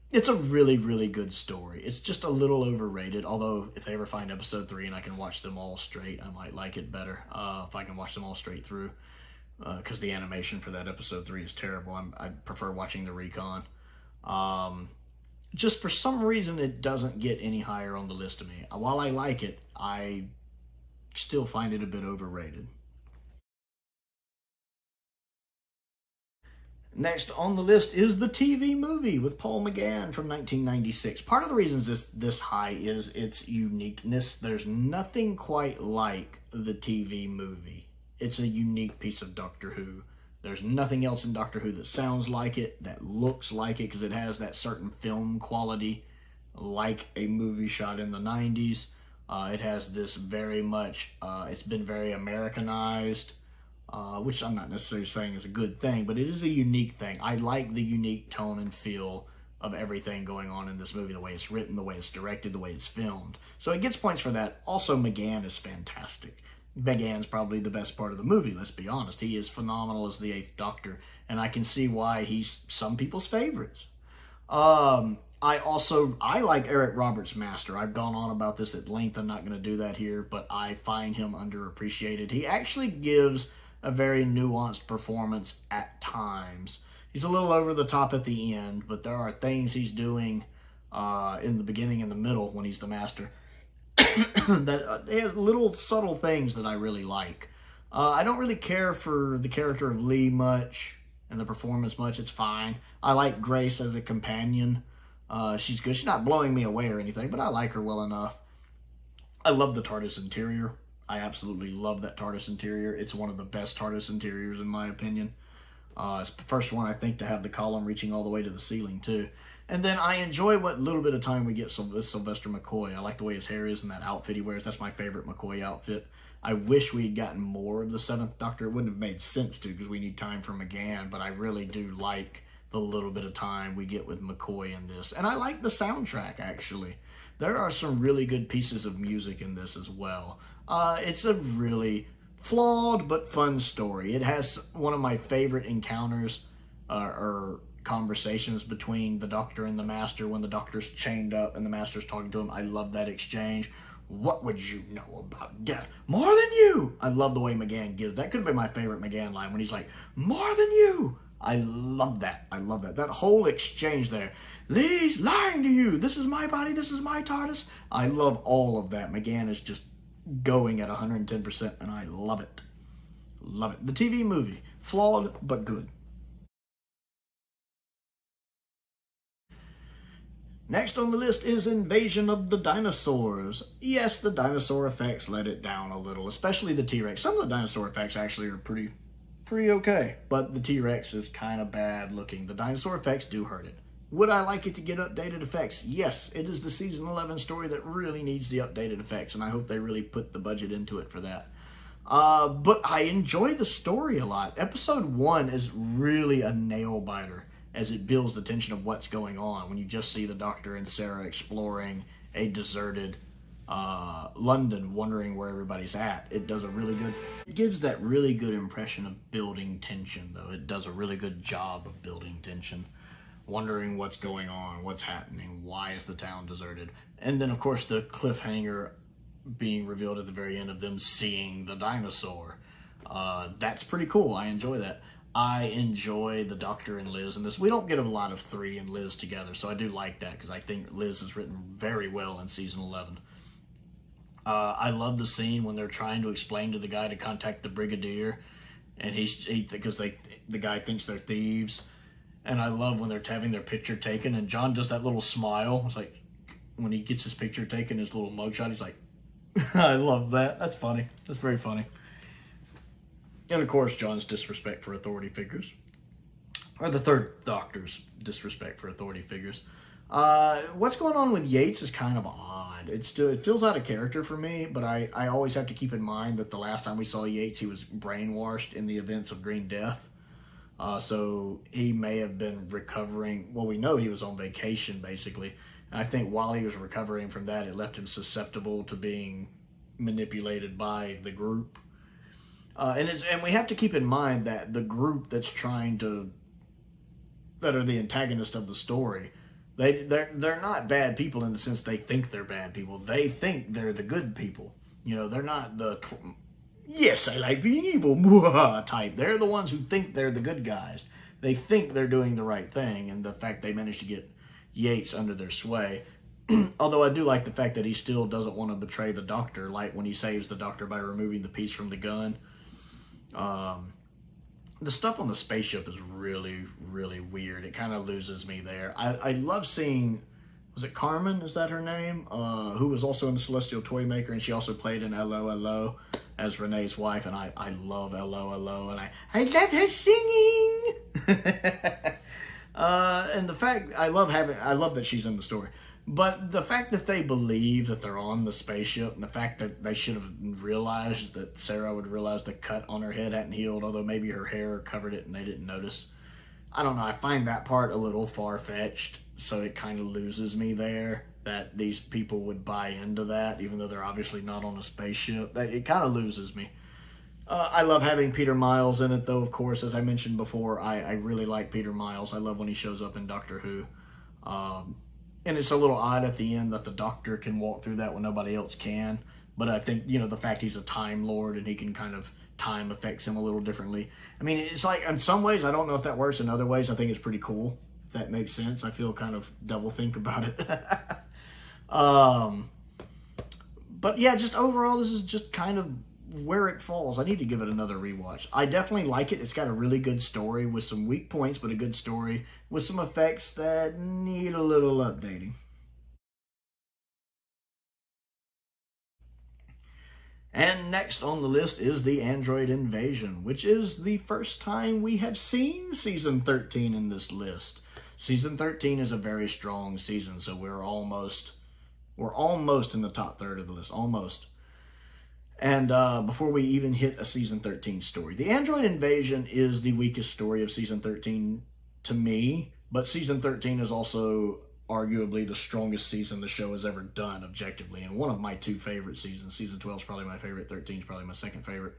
[SPEAKER 1] It's a really, really good story. It's just a little overrated, although if they ever find Episode 3 and I can watch them all straight, I might like it better if I can watch them all straight through, because the animation for that Episode 3 is terrible. I prefer watching the recon. Just for some reason, it doesn't get any higher on the list of me. While I like it, I still find it a bit overrated. Next on the list is the TV movie with Paul McGann from 1996. Part of the reasons this high is its uniqueness. There's nothing quite like the TV movie. It's a unique piece of Doctor Who. There's nothing else in Doctor Who that sounds like it, that looks like it, because it has that certain film quality like a movie shot in the 90s. It has this very much, it's been very Americanized. which I'm not necessarily saying is a good thing, but it is a unique thing. I like the unique tone and feel of everything going on in this movie, the way it's written, the way it's directed, the way it's filmed. So it gets points for that. Also, McGann is fantastic. McGann's probably the best part of the movie, let's be honest. He is phenomenal as the Eighth Doctor, and I can see why he's some people's favorites. I like Eric Roberts' Master. I've gone on about this at length. I'm not going to do that here, but I find him underappreciated. He actually gives a very nuanced performance at times. He's a little over the top at the end, but there are things he's doing in the beginning and the middle when he's the Master that he has little subtle things that I really like. I don't really care for the character of Lee much and the performance much. It's fine. I like Grace as a companion. She's good. She's not blowing me away or anything, but I like her well enough. I love the TARDIS interior. I absolutely love that TARDIS interior. It's one of the best TARDIS interiors in my opinion. It's the first one, I think, to have the column reaching all the way to the ceiling, too. And then I enjoy what little bit of time we get with Sylvester McCoy. I like the way his hair is and that outfit he wears. That's my favorite McCoy outfit. I wish we had gotten more of the Seventh Doctor. It wouldn't have made sense to, because we need time for McGann, but I really do like the little bit of time we get with McCoy in this. And I like the soundtrack, actually. There are some really good pieces of music in this as well. It's a really flawed but fun story. It has one of my favorite encounters or conversations between the Doctor and the Master when the Doctor's chained up and the Master's talking to him. I love that exchange. What would you know about death? More than you! I love the way McGann gives. That could have been my favorite McGann line when he's like, more than you! I love that. I love that. That whole exchange there. Lee's lying to you. This is my body. This is my TARDIS. I love all of that. McGann is just going at 110%, and I love it. Love it. The TV movie. Flawed, but good. Next on the list is Invasion of the Dinosaurs. Yes, the dinosaur effects let it down a little, especially the T-Rex. Some of the dinosaur effects actually are pretty okay, but the T-Rex is kind of bad looking. The dinosaur effects do hurt it. Would I like it to get updated effects? Yes, it is the season 11 story that really needs the updated effects, and I hope they really put the budget into it for that. But I enjoy the story a lot. Episode 1 is really a nail-biter as it builds the tension of what's going on when you just see the Doctor and Sarah exploring a deserted London, wondering where everybody's at. It does a really good, it gives that really good impression of building tension, though. It does a really good job of building tension, wondering what's going on, what's happening, why is the town deserted. And then, of course, the cliffhanger being revealed at the very end of them seeing the dinosaur. That's pretty cool. I enjoy that. I enjoy the Doctor and Liz in this. We don't get a lot of 3 and Liz together, so I do like that, because I think Liz is written very well in season 11. I love the scene when they're trying to explain to the guy to contact the Brigadier, and because the guy thinks they're thieves. And I love when they're having their picture taken, and John does that little smile. It's like when he gets his picture taken, his little mugshot, he's like, I love that. That's funny. That's very funny. And of course, John's disrespect for authority figures. Or the Third Doctor's disrespect for authority figures. What's going on with Yates is kind of odd. It feels out of character for me, but I always have to keep in mind that the last time we saw Yates, he was brainwashed in the events of Green Death. So he may have been recovering. Well, we know he was on vacation, basically. And I think while he was recovering from that, it left him susceptible to being manipulated by the group. And we have to keep in mind that the group that are the antagonist of the story, they're not bad people in the sense they think they're bad people. They think they're the good people. You know, they're not the yes, I like being evil type. They're the ones who think they're the good guys. They think they're doing the right thing, and the fact they managed to get Yates under their sway. Although I do like the fact that he still doesn't want to betray the Doctor, like when he saves the Doctor by removing the piece from the gun. The stuff on the spaceship is really, really weird. It kind of loses me there. I love seeing, was it Carmen? Is that her name? Who was also in the Celestial Toymaker, and she also played in LOLO as Renee's wife, and I love LOLO, and I love her singing. And the fact I love that she's in the story. But the fact that they believe that they're on the spaceship, and the fact that they should have realized that Sarah would realize the cut on her head hadn't healed, although maybe her hair covered it and they didn't notice. I don't know, I find that part a little far-fetched, so it kind of loses me there, that these people would buy into that, even though they're obviously not on a spaceship. It kind of loses me. I love having Peter Miles in it, though, of course. As I mentioned before, I really like Peter Miles. I love when he shows up in Doctor Who. And it's a little odd at the end that the Doctor can walk through that when nobody else can. But I think, you know, the fact he's a Time Lord and he can kind of, time affects him a little differently. I mean, it's like, in some ways, I don't know if that works. In other ways, I think it's pretty cool, if that makes sense. I feel kind of double think about it. But yeah, just overall, this is just kind of where it falls. I need to give it another rewatch. I definitely like it. It's got a really good story with some weak points, but a good story with some effects that need a little updating. And next on the list is the Android Invasion, which is the first time we have seen Season 13 in this list. Season 13 is a very strong season, so we're almost in the top third of the list, almost. And before we even hit a Season 13 story. The Android Invasion is the weakest story of Season 13 to me, but Season 13 is also arguably the strongest season the show has ever done, objectively, and one of my two favorite seasons. Season 12 is probably my favorite, 13 is probably my second favorite.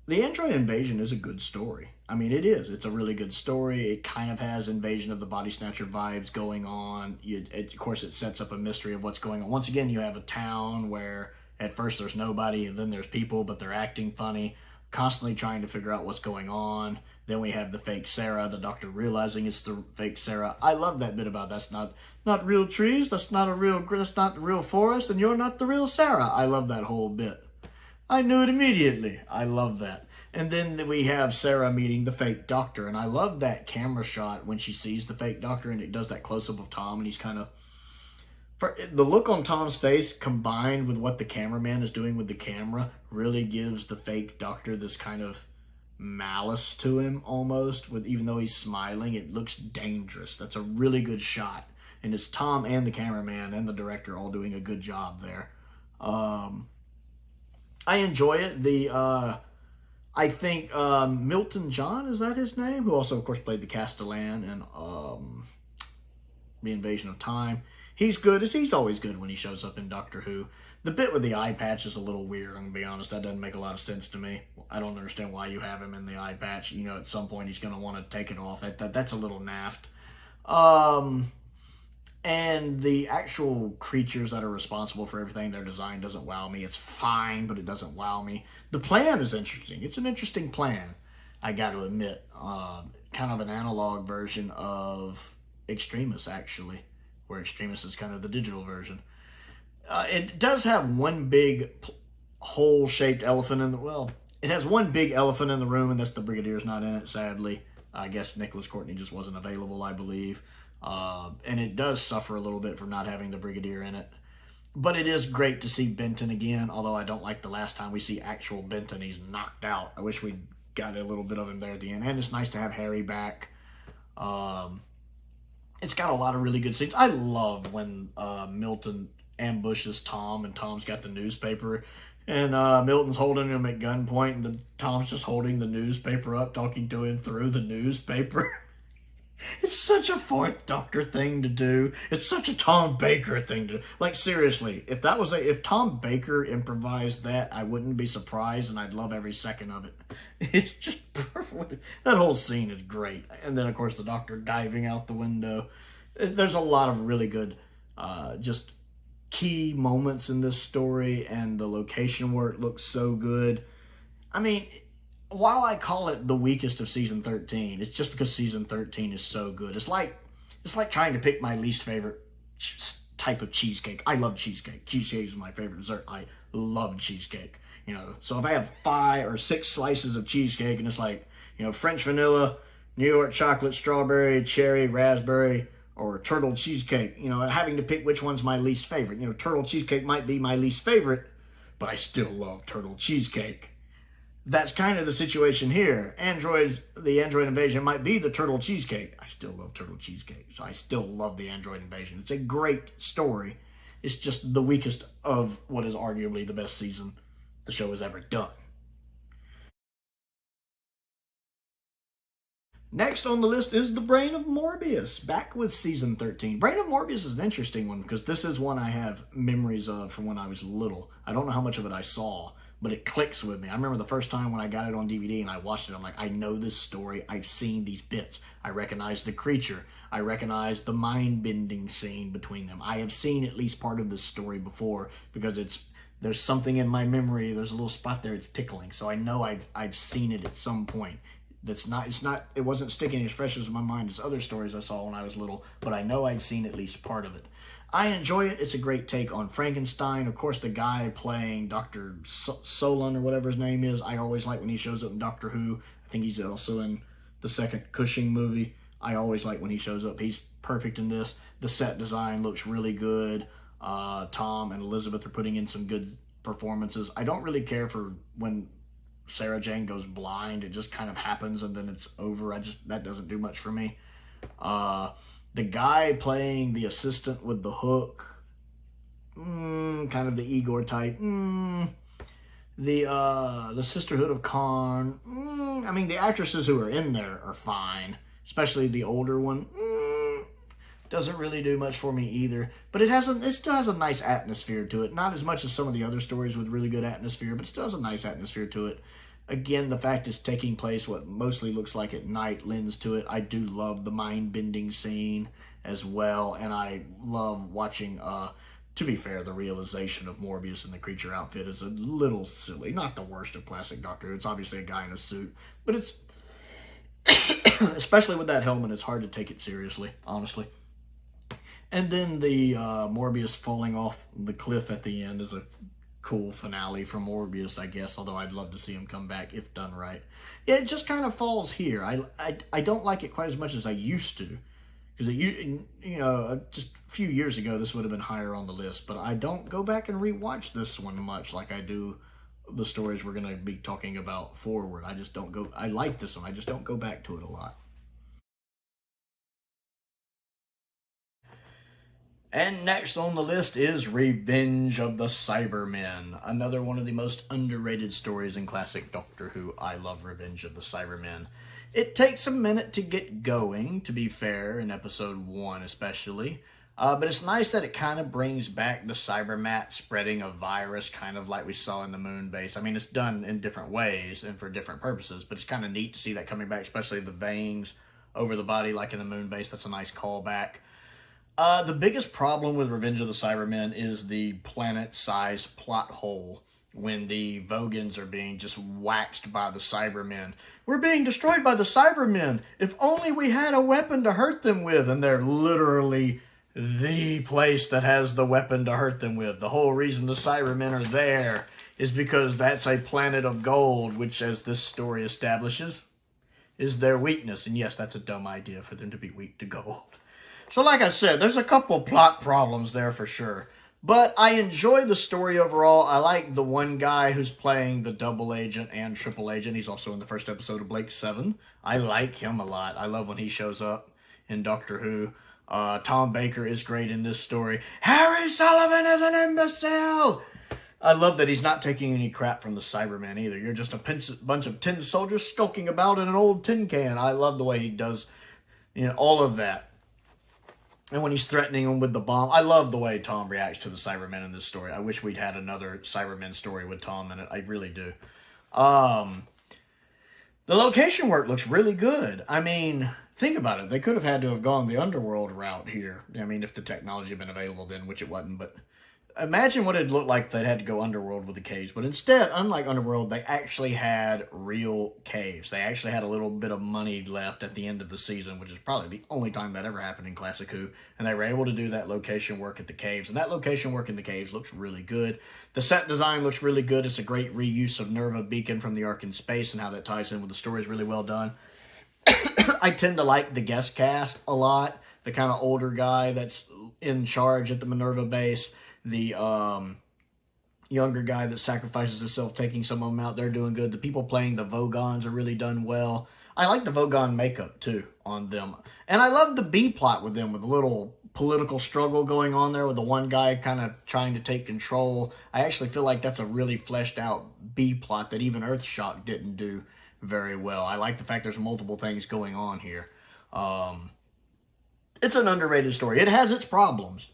[SPEAKER 1] The Android Invasion is a good story. I mean, it is. It's a really good story. It kind of has Invasion of the Body Snatcher vibes going on. Of course, it sets up a mystery of what's going on. Once again, you have a town where at first there's nobody, and then there's people, but they're acting funny, constantly trying to figure out what's going on. Then we have the fake Sarah, the Doctor realizing it's the fake Sarah. I love that bit about that's not real trees, that's not the real forest, and you're not the real Sarah. I love that whole bit. I knew it immediately. I love that. And then we have Sarah meeting the fake Doctor, and I love that camera shot when she sees the fake Doctor, and it does that close-up of Tom, and he's kind of... the look on Tom's face, combined with what the cameraman is doing with the camera, really gives the fake Doctor this kind of malice to him, almost, even though he's smiling. It looks dangerous. That's a really good shot. And it's Tom and the cameraman and the director all doing a good job there. I enjoy it. I think Milton John, is that his name? Who also, of course, played the Castellan in The Invasion of Time. He's good. He's always good when he shows up in Doctor Who. The bit with the eye patch is a little weird, I'm going to be honest. That doesn't make a lot of sense to me. I don't understand why you have him in the eye patch. You know, at some point he's going to want to take it off. That's a little naft. And the actual creatures that are responsible for everything, their design doesn't wow me. It's fine, but it doesn't wow me. The plan is interesting. It's an interesting plan, I got to admit. Kind of an analog version of Extremis, actually, where Extremis is kind of the digital version. It does have one big hole-shaped elephant in the... Well, it has one big elephant in the room, and that's the Brigadier's not in it, sadly. I guess Nicholas Courtney just wasn't available, I believe. And it does suffer a little bit from not having the Brigadier in it. But it is great to see Benton again, although I don't like the last time we see actual Benton. He's knocked out. I wish we got a little bit of him there at the end. And it's nice to have Harry back. It's got a lot of really good scenes. I love when Milton ambushes Tom, and Tom's got the newspaper, and Milton's holding him at gunpoint, and Tom's just holding the newspaper up, talking to him through the newspaper. It's such a Fourth Doctor thing to do. It's such a Tom Baker thing to do. Like, seriously, if Tom Baker improvised that, I wouldn't be surprised, and I'd love every second of it. It's just perfect. That whole scene is great. And then, of course, the Doctor diving out the window. There's a lot of really good, just key moments in this story, and the location work looks so good. I mean, while I call it the weakest of Season 13, it's just because Season 13 is so good. It's like trying to pick my least favorite type of cheesecake. I love cheesecake. Cheesecake is my favorite dessert. I love cheesecake. You know, so if I have 5 or 6 slices of cheesecake, and it's like, you know, French vanilla, New York chocolate, strawberry, cherry, raspberry, or turtle cheesecake, you know, having to pick which one's my least favorite. You know, turtle cheesecake might be my least favorite, but I still love turtle cheesecake. That's kind of the situation here. the android invasion might be the turtle cheesecake. I still love turtle cheesecake, so I still love the android invasion. It's a great story. It's just the weakest of what is arguably the best season the show has ever done. Next on the list is The Brain of Morbius, back with season 13. Brain of Morbius is an interesting one because this is one I have memories of from when I was little. I don't know how much of it I saw, but it clicks with me. I remember the first time when I got it on DVD and I watched it, I'm like, I know this story. I've seen these bits. I recognize the creature. I recognize the mind-bending scene between them. I have seen at least part of this story before because there's something in my memory. There's a little spot there. It's tickling. So I know I've seen it at some point. It wasn't sticking as fresh as my mind as other stories I saw when I was little, but I know I'd seen at least part of it. I enjoy it. It's a great take on Frankenstein. Of course, the guy playing Dr. Solon or whatever his name is, I always like when he shows up in Doctor Who. I think he's also in the second Cushing movie. I always like when he shows up. He's perfect in this. The set design looks really good. Tom and Elizabeth are putting in some good performances. I don't really care for when Sarah Jane goes blind. It just kind of happens and then it's over. That doesn't do much for me. The guy playing the assistant with the hook, kind of the Igor type. The Sisterhood of Karn. I mean, the actresses who are in there are fine, especially the older one. Doesn't really do much for me either, but it still has a nice atmosphere to it. Not as much as some of the other stories with really good atmosphere, but it still has a nice atmosphere to it. Again, the fact it's taking place what mostly looks like at night lends to it. I do love the mind-bending scene as well, and I love watching, to be fair, the realization of Morbius in the creature outfit is a little silly. Not the worst of classic Doctor Who. It's obviously a guy in a suit, but it's, especially with that helmet, it's hard to take it seriously, honestly. And then the Morbius falling off the cliff at the end is a cool finale for Morbius, I guess, although I'd love to see him come back if done right. Yeah, it just kind of falls here. I don't like it quite as much as I used to, because just a few years ago this would have been higher on the list, but I don't go back and rewatch this one much like I do the stories we're going to be talking about forward. I like this one, I just don't go back to it a lot. And next on the list is Revenge of the Cybermen, another one of the most underrated stories in classic Doctor Who. I love Revenge of the Cybermen. It takes a minute to get going, to be fair, in episode 1 especially. But it's nice that it kind of brings back the Cybermat spreading a virus, kind of like we saw in the moon base. I mean, it's done in different ways and for different purposes, but it's kind of neat to see that coming back, especially the veins over the body like in the moon base. That's a nice callback. The biggest problem with Revenge of the Cybermen is the planet-sized plot hole when the Vogons are being just waxed by the Cybermen. We're being destroyed by the Cybermen. If only we had a weapon to hurt them with. And they're literally the place that has the weapon to hurt them with. The whole reason the Cybermen are there is because that's a planet of gold, which, as this story establishes, is their weakness. And yes, that's a dumb idea for them to be weak to gold. So like I said, there's a couple plot problems there for sure. But I enjoy the story overall. I like the one guy who's playing the double agent and triple agent. He's also in the first episode of Blake 7. I like him a lot. I love when he shows up in Doctor Who. Tom Baker is great in this story. Harry Sullivan is an imbecile! I love that he's not taking any crap from the Cybermen either. You're just a bunch of tin soldiers skulking about in an old tin can. I love the way he does, all of that. And when he's threatening him with the bomb, I love the way Tom reacts to the Cybermen in this story. I wish we'd had another Cybermen story with Tom in it. I really do. The location work looks really good. I mean, think about it. They could have had to have gone the underworld route here. I mean, if the technology had been available then, which it wasn't. But imagine what it'd look like if they'd had to go underworld with the caves. But instead, unlike underworld, they actually had real caves. They actually had a little bit of money left at the end of the season, which is probably the only time that ever happened in Classic Who. And they were able to do that location work at the caves. And that location work in the caves looks really good. The set design looks really good. It's a great reuse of Nerva Beacon from the Ark in Space, and how that ties in with the story is really well done. I tend to like the guest cast a lot. The kind of older guy that's in charge at the Minerva base. The younger guy that sacrifices himself, taking some of them out, they're doing good. The people playing the Vogons are really done well. I like the Vogon makeup, too, on them. And I love the B-plot with them, with the little political struggle going on there with the one guy kind of trying to take control. I actually feel like that's a really fleshed out B-plot that even Earthshock didn't do very well. I like the fact there's multiple things going on here. It's an underrated story. It has its problems.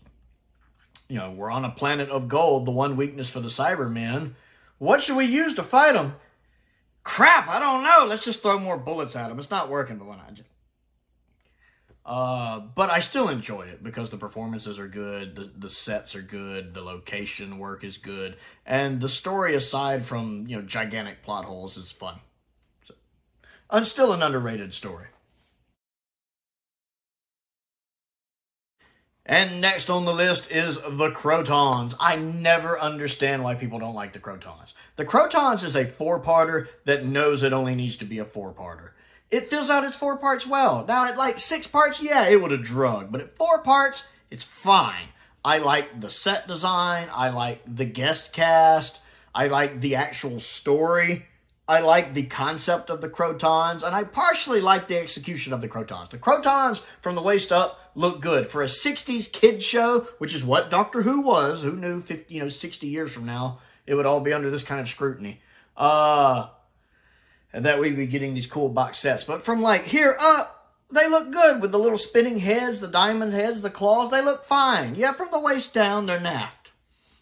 [SPEAKER 1] You know, we're on a planet of gold, the one weakness for the Cybermen. What should we use to fight them? Crap, I don't know. Let's just throw more bullets at them. It's not working, but but I still enjoy it because the performances are good, the sets are good, the location work is good, and the story, aside from, you know, gigantic plot holes, is fun. So, and still an underrated story. And next on the list is the Crotons. I never understand why people don't like the Crotons. The Crotons is a 4-parter that knows it only needs to be a 4-parter. It fills out its 4 parts well. Now, at like 6 parts, yeah, it would have drug. But at 4 parts, it's fine. I like the set design. I like the guest cast. I like the actual story. I like the concept of the Crotons. And I partially like the execution of the Crotons. The Crotons, from the waist up, look good. For a 60s kid show, which is what Doctor Who was, who knew 60 years from now, it would all be under this kind of scrutiny. And that we'd be getting these cool box sets. But from like here up, they look good with the little spinning heads, the diamond heads, the claws. They look fine. Yeah, from the waist down, they're naffed.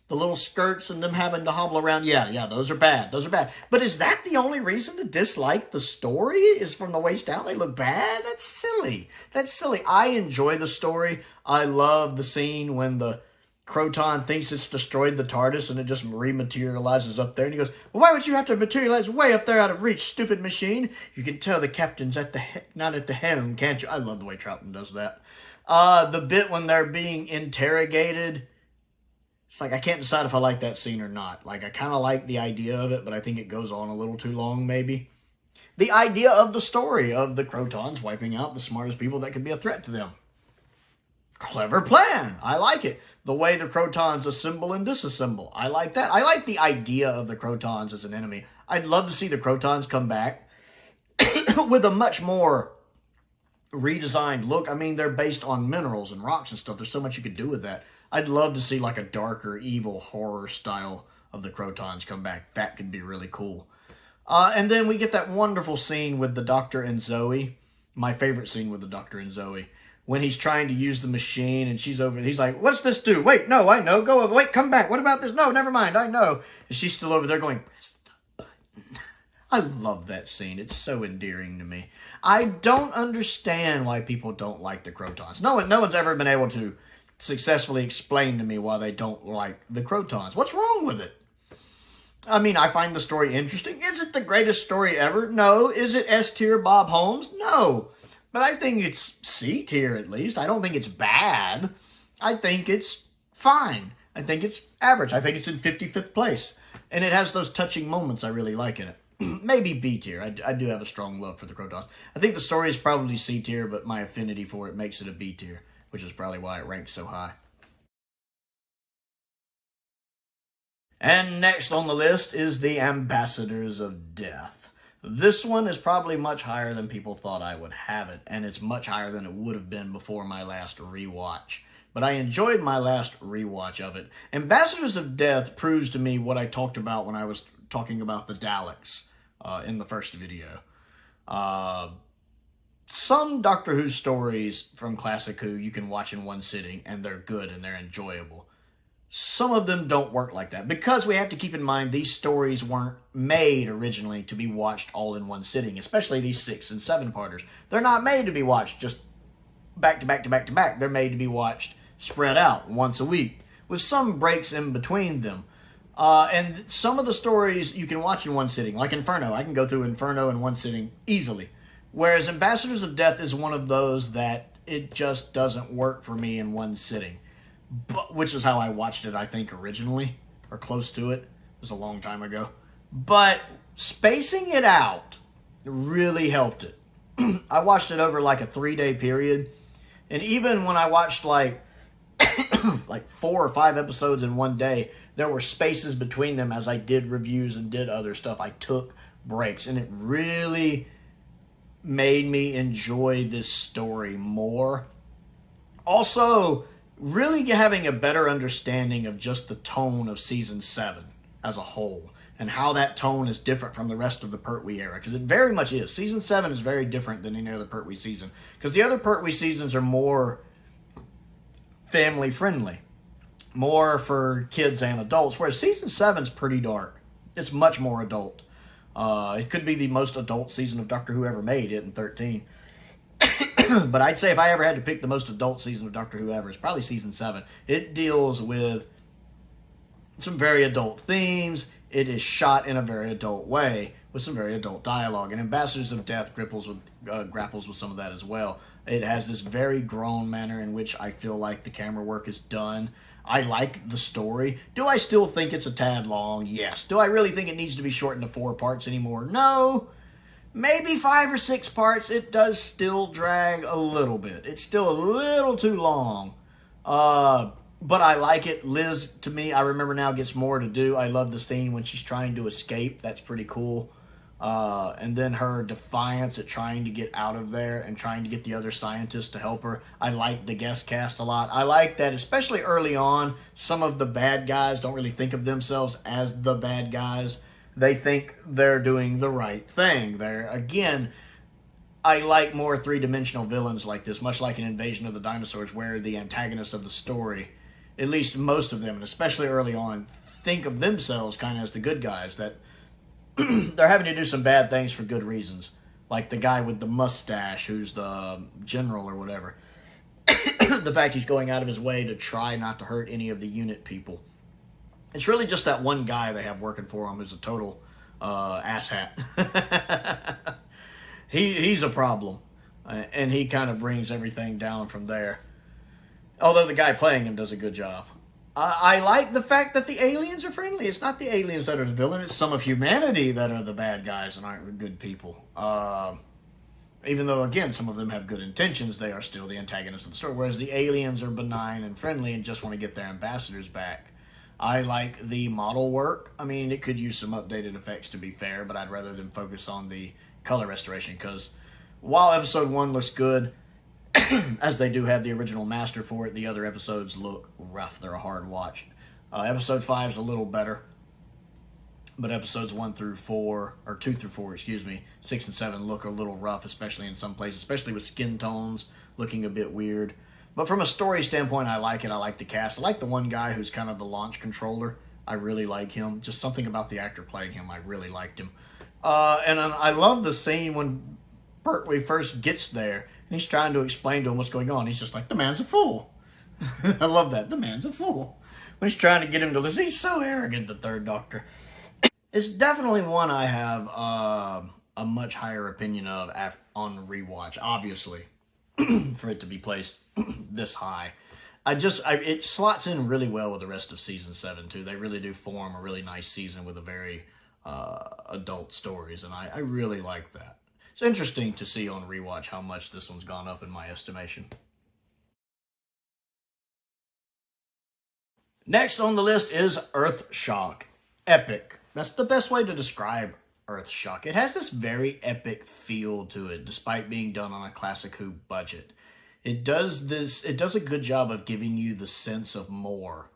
[SPEAKER 1] The little skirts and them having to hobble around. Yeah, those are bad. Those are bad. But is that the only reason to dislike the story? Is from the waist down they look bad? That's silly. That's silly. I enjoy the story. I love the scene when the Croton thinks it's destroyed the TARDIS and it just rematerializes up there. And he goes, well, why would you have to materialize way up there out of reach, stupid machine? You can tell the captain's at the not at the helm, can't you? I love the way Troughton does that. The bit when they're being interrogated, it's like I can't decide if I like that scene or not. Like, I kind of like the idea of it, but I think it goes on a little too long, maybe. The idea of the story of the Crotons wiping out the smartest people that could be a threat to them. Clever plan. I like it. The way the Crotons assemble and disassemble. I like that. I like the idea of the Crotons as an enemy. I'd love to see the Crotons come back with a much more redesigned look. I mean, they're based on minerals and rocks and stuff. There's so much you could do with that. I'd love to see like a darker, evil horror style of the Crotons come back. That could be really cool. And then we get that wonderful scene with the Doctor and Zoe. My favorite scene with the Doctor and Zoe. When he's trying to use the machine and she's over, he's like, what's this do? Wait, no, I know. Go over. Wait, come back. What about this? No, never mind. I know. And she's still over there going, press the button. I love that scene. It's so endearing to me. I don't understand why people don't like the Crotons. No one's ever been able to successfully explain to me why they don't like the Crotons. What's wrong with it? I mean, I find the story interesting. Is it the greatest story ever? No. Is it S-tier Bob Holmes? No. But I think it's C-tier at least. I don't think it's bad. I think it's fine. I think it's average. I think it's in 55th place. And it has those touching moments I really like in it. Maybe B-tier. I do have a strong love for the Crotons. I think the story is probably C-tier, but my affinity for it makes it a B-tier, which is probably why it ranks so high. And next on the list is the Ambassadors of Death. This one is probably much higher than people thought I would have it, and it's much higher than it would have been before my last rewatch. But I enjoyed my last rewatch of it. Ambassadors of Death proves to me what I talked about when I was talking about the Daleks in the first video. Some Doctor Who stories from Classic Who you can watch in one sitting, and they're good and they're enjoyable. Some of them don't work like that, because we have to keep in mind these stories weren't made originally to be watched all in one sitting, especially these 6 and 7-parters. They're not made to be watched just back to back to back to back. They're made to be watched spread out once a week, with some breaks in between them. And some of the stories you can watch in one sitting, like Inferno. I can go through Inferno in one sitting easily. Whereas Ambassadors of Death is one of those that it just doesn't work for me in one sitting. But, which is how I watched it, I think, originally, or close to it. It was a long time ago. But spacing it out really helped it. I watched it over like a 3-day period. And even when I watched like 4 or 5 episodes in one day, there were spaces between them as I did reviews and did other stuff. I took breaks, and it really made me enjoy this story more. Also, really having a better understanding of just the tone of season 7 as a whole, and how that tone is different from the rest of the Pertwee era, because it very much is. Season 7 is very different than any other Pertwee season, because the other Pertwee seasons are more family friendly, more for kids and adults, whereas season 7 is pretty dark. It's much more adult. It could be the most adult season of Doctor Who ever made, it in 13. But I'd say if I ever had to pick the most adult season of Doctor Who ever, it's probably season 7. It deals with some very adult themes. It is shot in a very adult way with some very adult dialogue. And Ambassadors of Death grapples with some of that as well. It has this very grown manner in which I feel like the camera work is done. I like the story. Do I still think it's a tad long? Yes. Do I really think it needs to be shortened to 4 parts anymore? No. Maybe 5 or 6 parts. It does still drag a little bit. It's still a little too long. But I like it. Liz, to me, I remember now, gets more to do. I love the scene when she's trying to escape. That's pretty cool. And then her defiance at trying to get out of there and trying to get the other scientists to help her. I like the guest cast a lot. I like that, especially early on, some of the bad guys don't really think of themselves as the bad guys. They think they're doing the right thing. Again, I like more three-dimensional villains like this, much like in Invasion of the Dinosaurs, where the antagonist of the story, at least most of them, and especially early on, think of themselves kind of as the good guys, that they're having to do some bad things for good reasons. Like the guy with the mustache, who's the general or whatever. The fact he's going out of his way to try not to hurt any of the unit people. It's really just that one guy they have working for him who's a total asshat. He's a problem. And he kind of brings everything down from there. Although the guy playing him does a good job. I like the fact that the aliens are friendly. It's not the aliens that are the villain. It's some of humanity that are the bad guys and aren't good people. Even though, again, some of them have good intentions, they are still the antagonists of the story. Whereas the aliens are benign and friendly and just want to get their ambassadors back. I like the model work. I mean, it could use some updated effects to be fair, but I'd rather them focus on the color restoration, because while episode 1 looks good, as they do have the original master for it, the other episodes look rough. They're a hard watch. Episode 5 is a little better, but episodes 1 through 4, or 2 through 4, excuse me, 6 and 7 look a little rough, especially in some places, especially with skin tones looking a bit weird. But from a story standpoint, I like it. I like the cast. I like the one guy who's kind of the launch controller. I really like him. Just something about the actor playing him. I really liked him. And I love the scene when Pertwee first gets there, and he's trying to explain to him what's going on. He's just like, the man's a fool. I love that. The man's a fool. When he's trying to get him to listen, he's so arrogant, the Third Doctor. It's definitely one I have a much higher opinion of on rewatch, obviously, for it to be placed this high. It slots in really well with the rest of season 7 too. They really do form a really nice season with a very adult stories, and I really like that. It's interesting to see on rewatch how much this one's gone up in my estimation. Next on the list is Earthshock. Epic. That's the best way to describe Earthshock. It has this very epic feel to it, despite being done on a classic Who budget. It does a good job of giving you the sense of more.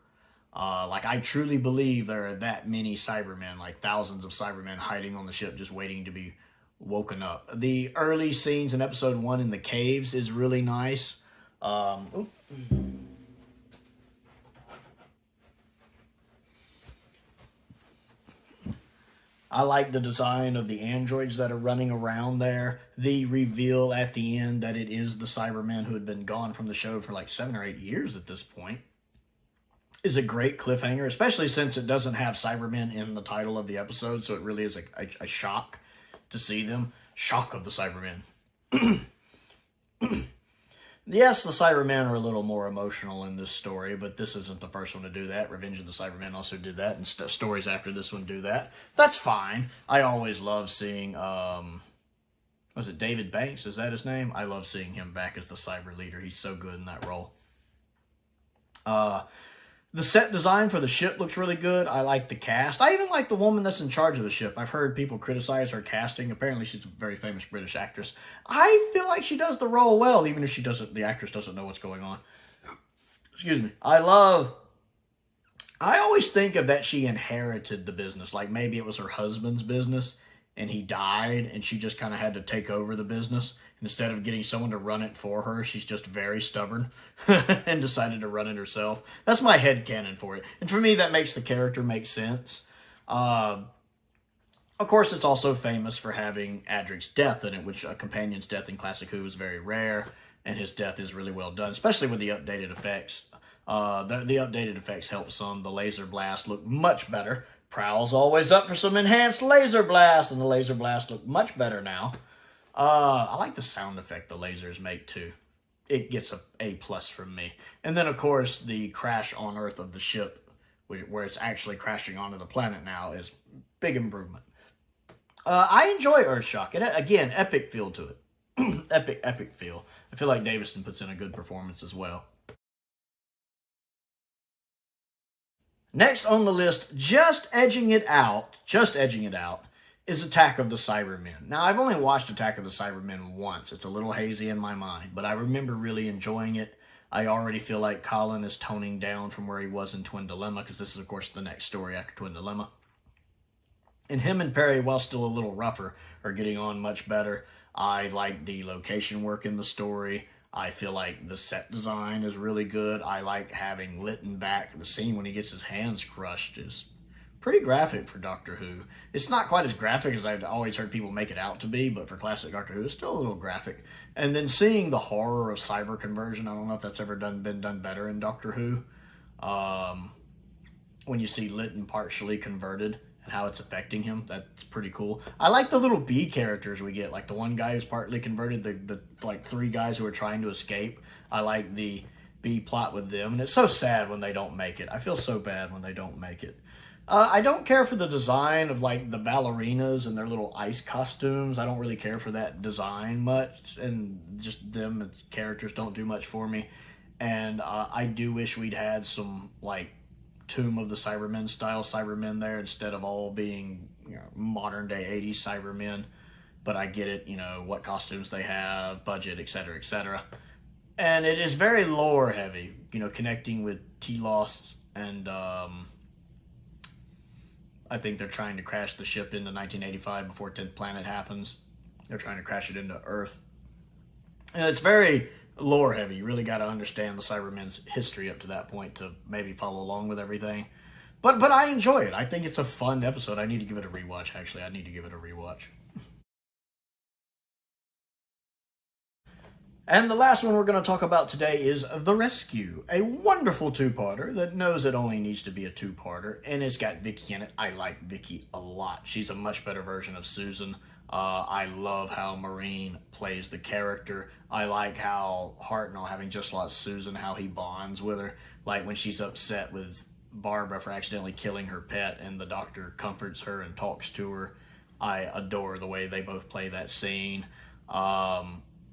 [SPEAKER 1] Like, I truly believe there are that many Cybermen, like thousands of Cybermen hiding on the ship just waiting to be woken up. The early scenes in episode 1 in the caves is really nice. I like the design of the androids that are running around there. The reveal at the end that it is the Cybermen who had been gone from the show for like 7 or 8 years at this point is a great cliffhanger, especially since it doesn't have Cybermen in the title of the episode, so it really is a shock to see them. Shock of the Cybermen. Yes, the Cybermen are a little more emotional in this story, but this isn't the first one to do that. Revenge of the Cybermen also did that, and stories after this one do that. That's fine. I always love seeing, was it David Banks? Is that his name? I love seeing him back as the cyber leader. He's so good in that role. The set design for the ship looks really good. I like the cast. I even like the woman that's in charge of the ship. I've heard people criticize her casting. Apparently, she's a very famous British actress. I feel like she does the role well, even if she doesn't. The actress doesn't know what's going on. Excuse me. I always think of that she inherited the business. Like maybe it was her husband's business, and he died, and she just kind of had to take over the business. Instead of getting someone to run it for her, she's just very stubborn and decided to run it herself. That's my headcanon for it. And for me, that makes the character make sense. Of course, it's also famous for having Adric's death in it, which a companion's death in Classic Who is very rare, and his death is really well done, especially with the updated effects. The updated effects help some. The laser blast look much better. Prowl's always up for some enhanced laser blast, and the laser blast look much better now. I like the sound effect the lasers make too. It gets a A+ from me. And then of course the crash on Earth of the ship, where it's actually crashing onto the planet now, is big improvement. I enjoy Earthshock. And again, epic feel to it. epic feel. I feel like Davison puts in a good performance as well. Next on the list, just edging it out, is Attack of the Cybermen. Now, I've only watched Attack of the Cybermen once. It's a little hazy in my mind, but I remember really enjoying it. I already feel like Colin is toning down from where he was in Twin Dilemma, because this is, of course, the next story after Twin Dilemma. And him and Perry, while still a little rougher, are getting on much better. I like the location work in the story. I feel like the set design is really good. I like having Lytton back. The scene when he gets his hands crushed is pretty graphic for Doctor Who. It's not quite as graphic as I've always heard people make it out to be, but for classic Doctor Who, it's still a little graphic. And then seeing the horror of cyber conversion, I don't know if that's ever been done better in Doctor Who. When you see Lytton partially converted and how it's affecting him, that's pretty cool. I like the little B characters we get, like the one guy who's partly converted, the like 3 guys who are trying to escape. I like the B plot with them, and it's so sad when they don't make it. I feel so bad when they don't make it. I don't care for the design of like the ballerinas and their little ice costumes. I don't really care for that design much, and just them as characters don't do much for me. And I do wish we'd had some like Tomb of the Cybermen style Cybermen there instead of all being, you know, modern day 80s Cybermen. But I get it, you know, what costumes they have, budget, etc., etc. And it is very lore heavy, you know, connecting with T-Lost and I think they're trying to crash the ship into 1985 before 10th Planet happens. They're trying to crash it into Earth. And it's very lore heavy. You really got to understand the Cybermen's history up to that point to maybe follow along with everything. But I enjoy it. I think it's a fun episode. I need to give it a rewatch, actually. I need to give it a rewatch. And the last one we're going to talk about today is The Rescue, a wonderful 2-parter that knows it only needs to be a 2-parter, and it's got Vicky in it. I like Vicky a lot. She's a much better version of Susan. I love how Maureen plays the character. I like how Hartnell, having just lost Susan, how he bonds with her. Like when she's upset with Barbara for accidentally killing her pet, and the doctor comforts her and talks to her. I adore the way they both play that scene.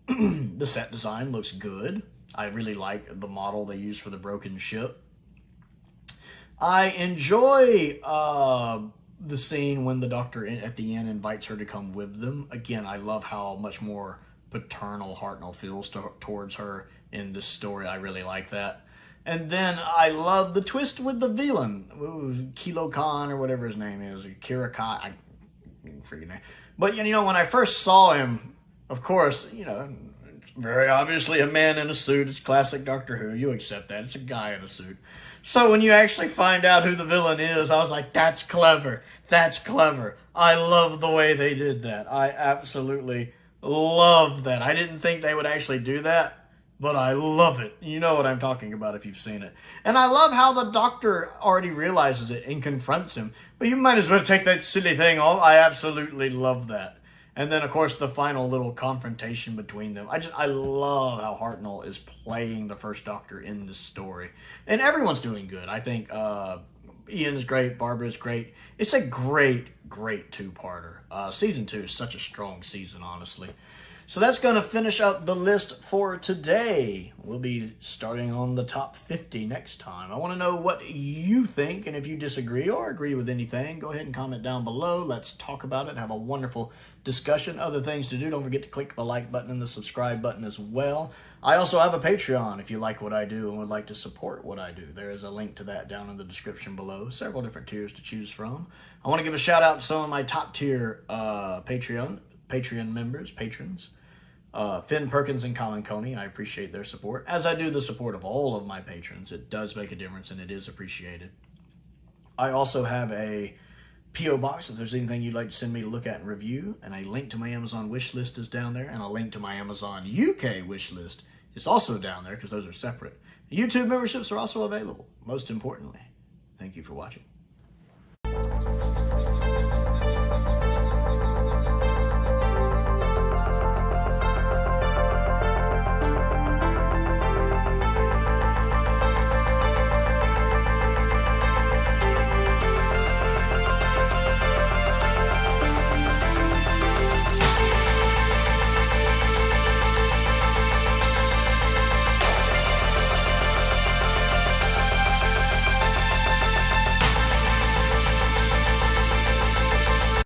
[SPEAKER 1] The set design looks good. I really like the model they use for the broken ship. I enjoy the scene when the doctor at the end invites her to come with them. Again, I love how much more paternal Hartnell feels towards her in this story. I really like that. And then I love the twist with the villain, Kilo Khan or whatever his name is, Kira Khan, I forget name. But you know, when I first saw him, of course, you know, it's very obviously a man in a suit. It's classic Doctor Who. You accept that. It's a guy in a suit. So when you actually find out who the villain is, I was like, that's clever. That's clever. I love the way they did that. I absolutely love that. I didn't think they would actually do that, but I love it. You know what I'm talking about if you've seen it. And I love how the doctor already realizes it and confronts him. But you might as well take that silly thing off. I absolutely love that. And then, of course, the final little confrontation between them. I love how Hartnell is playing the first Doctor in this story. And everyone's doing good. I think Ian's great. Barbara's great. It's a great, great two-parter. Season 2 is such a strong season, honestly. So that's going to finish up the list for today. We'll be starting on the top 50 next time. I want to know what you think, and if you disagree or agree with anything, go ahead and comment down below. Let's talk about it. Have a wonderful discussion. Other things to do, don't forget to click the like button and the subscribe button as well. I also have a Patreon if you like what I do and would like to support what I do. There is a link to that down in the description below. Several different tiers to choose from. I want to give a shout out to some of my top tier Patreon members, patrons. Finn, Perkins, and Colin Coney. I appreciate their support, as I do the support of all of my patrons. It does make a difference, and it is appreciated. I also have a P.O. box if there's anything you'd like to send me to look at and review, and a link to my Amazon wish list is down there, and a link to my Amazon UK wish list is also down there, because those are separate. The YouTube memberships are also available. Most importantly, thank you for watching.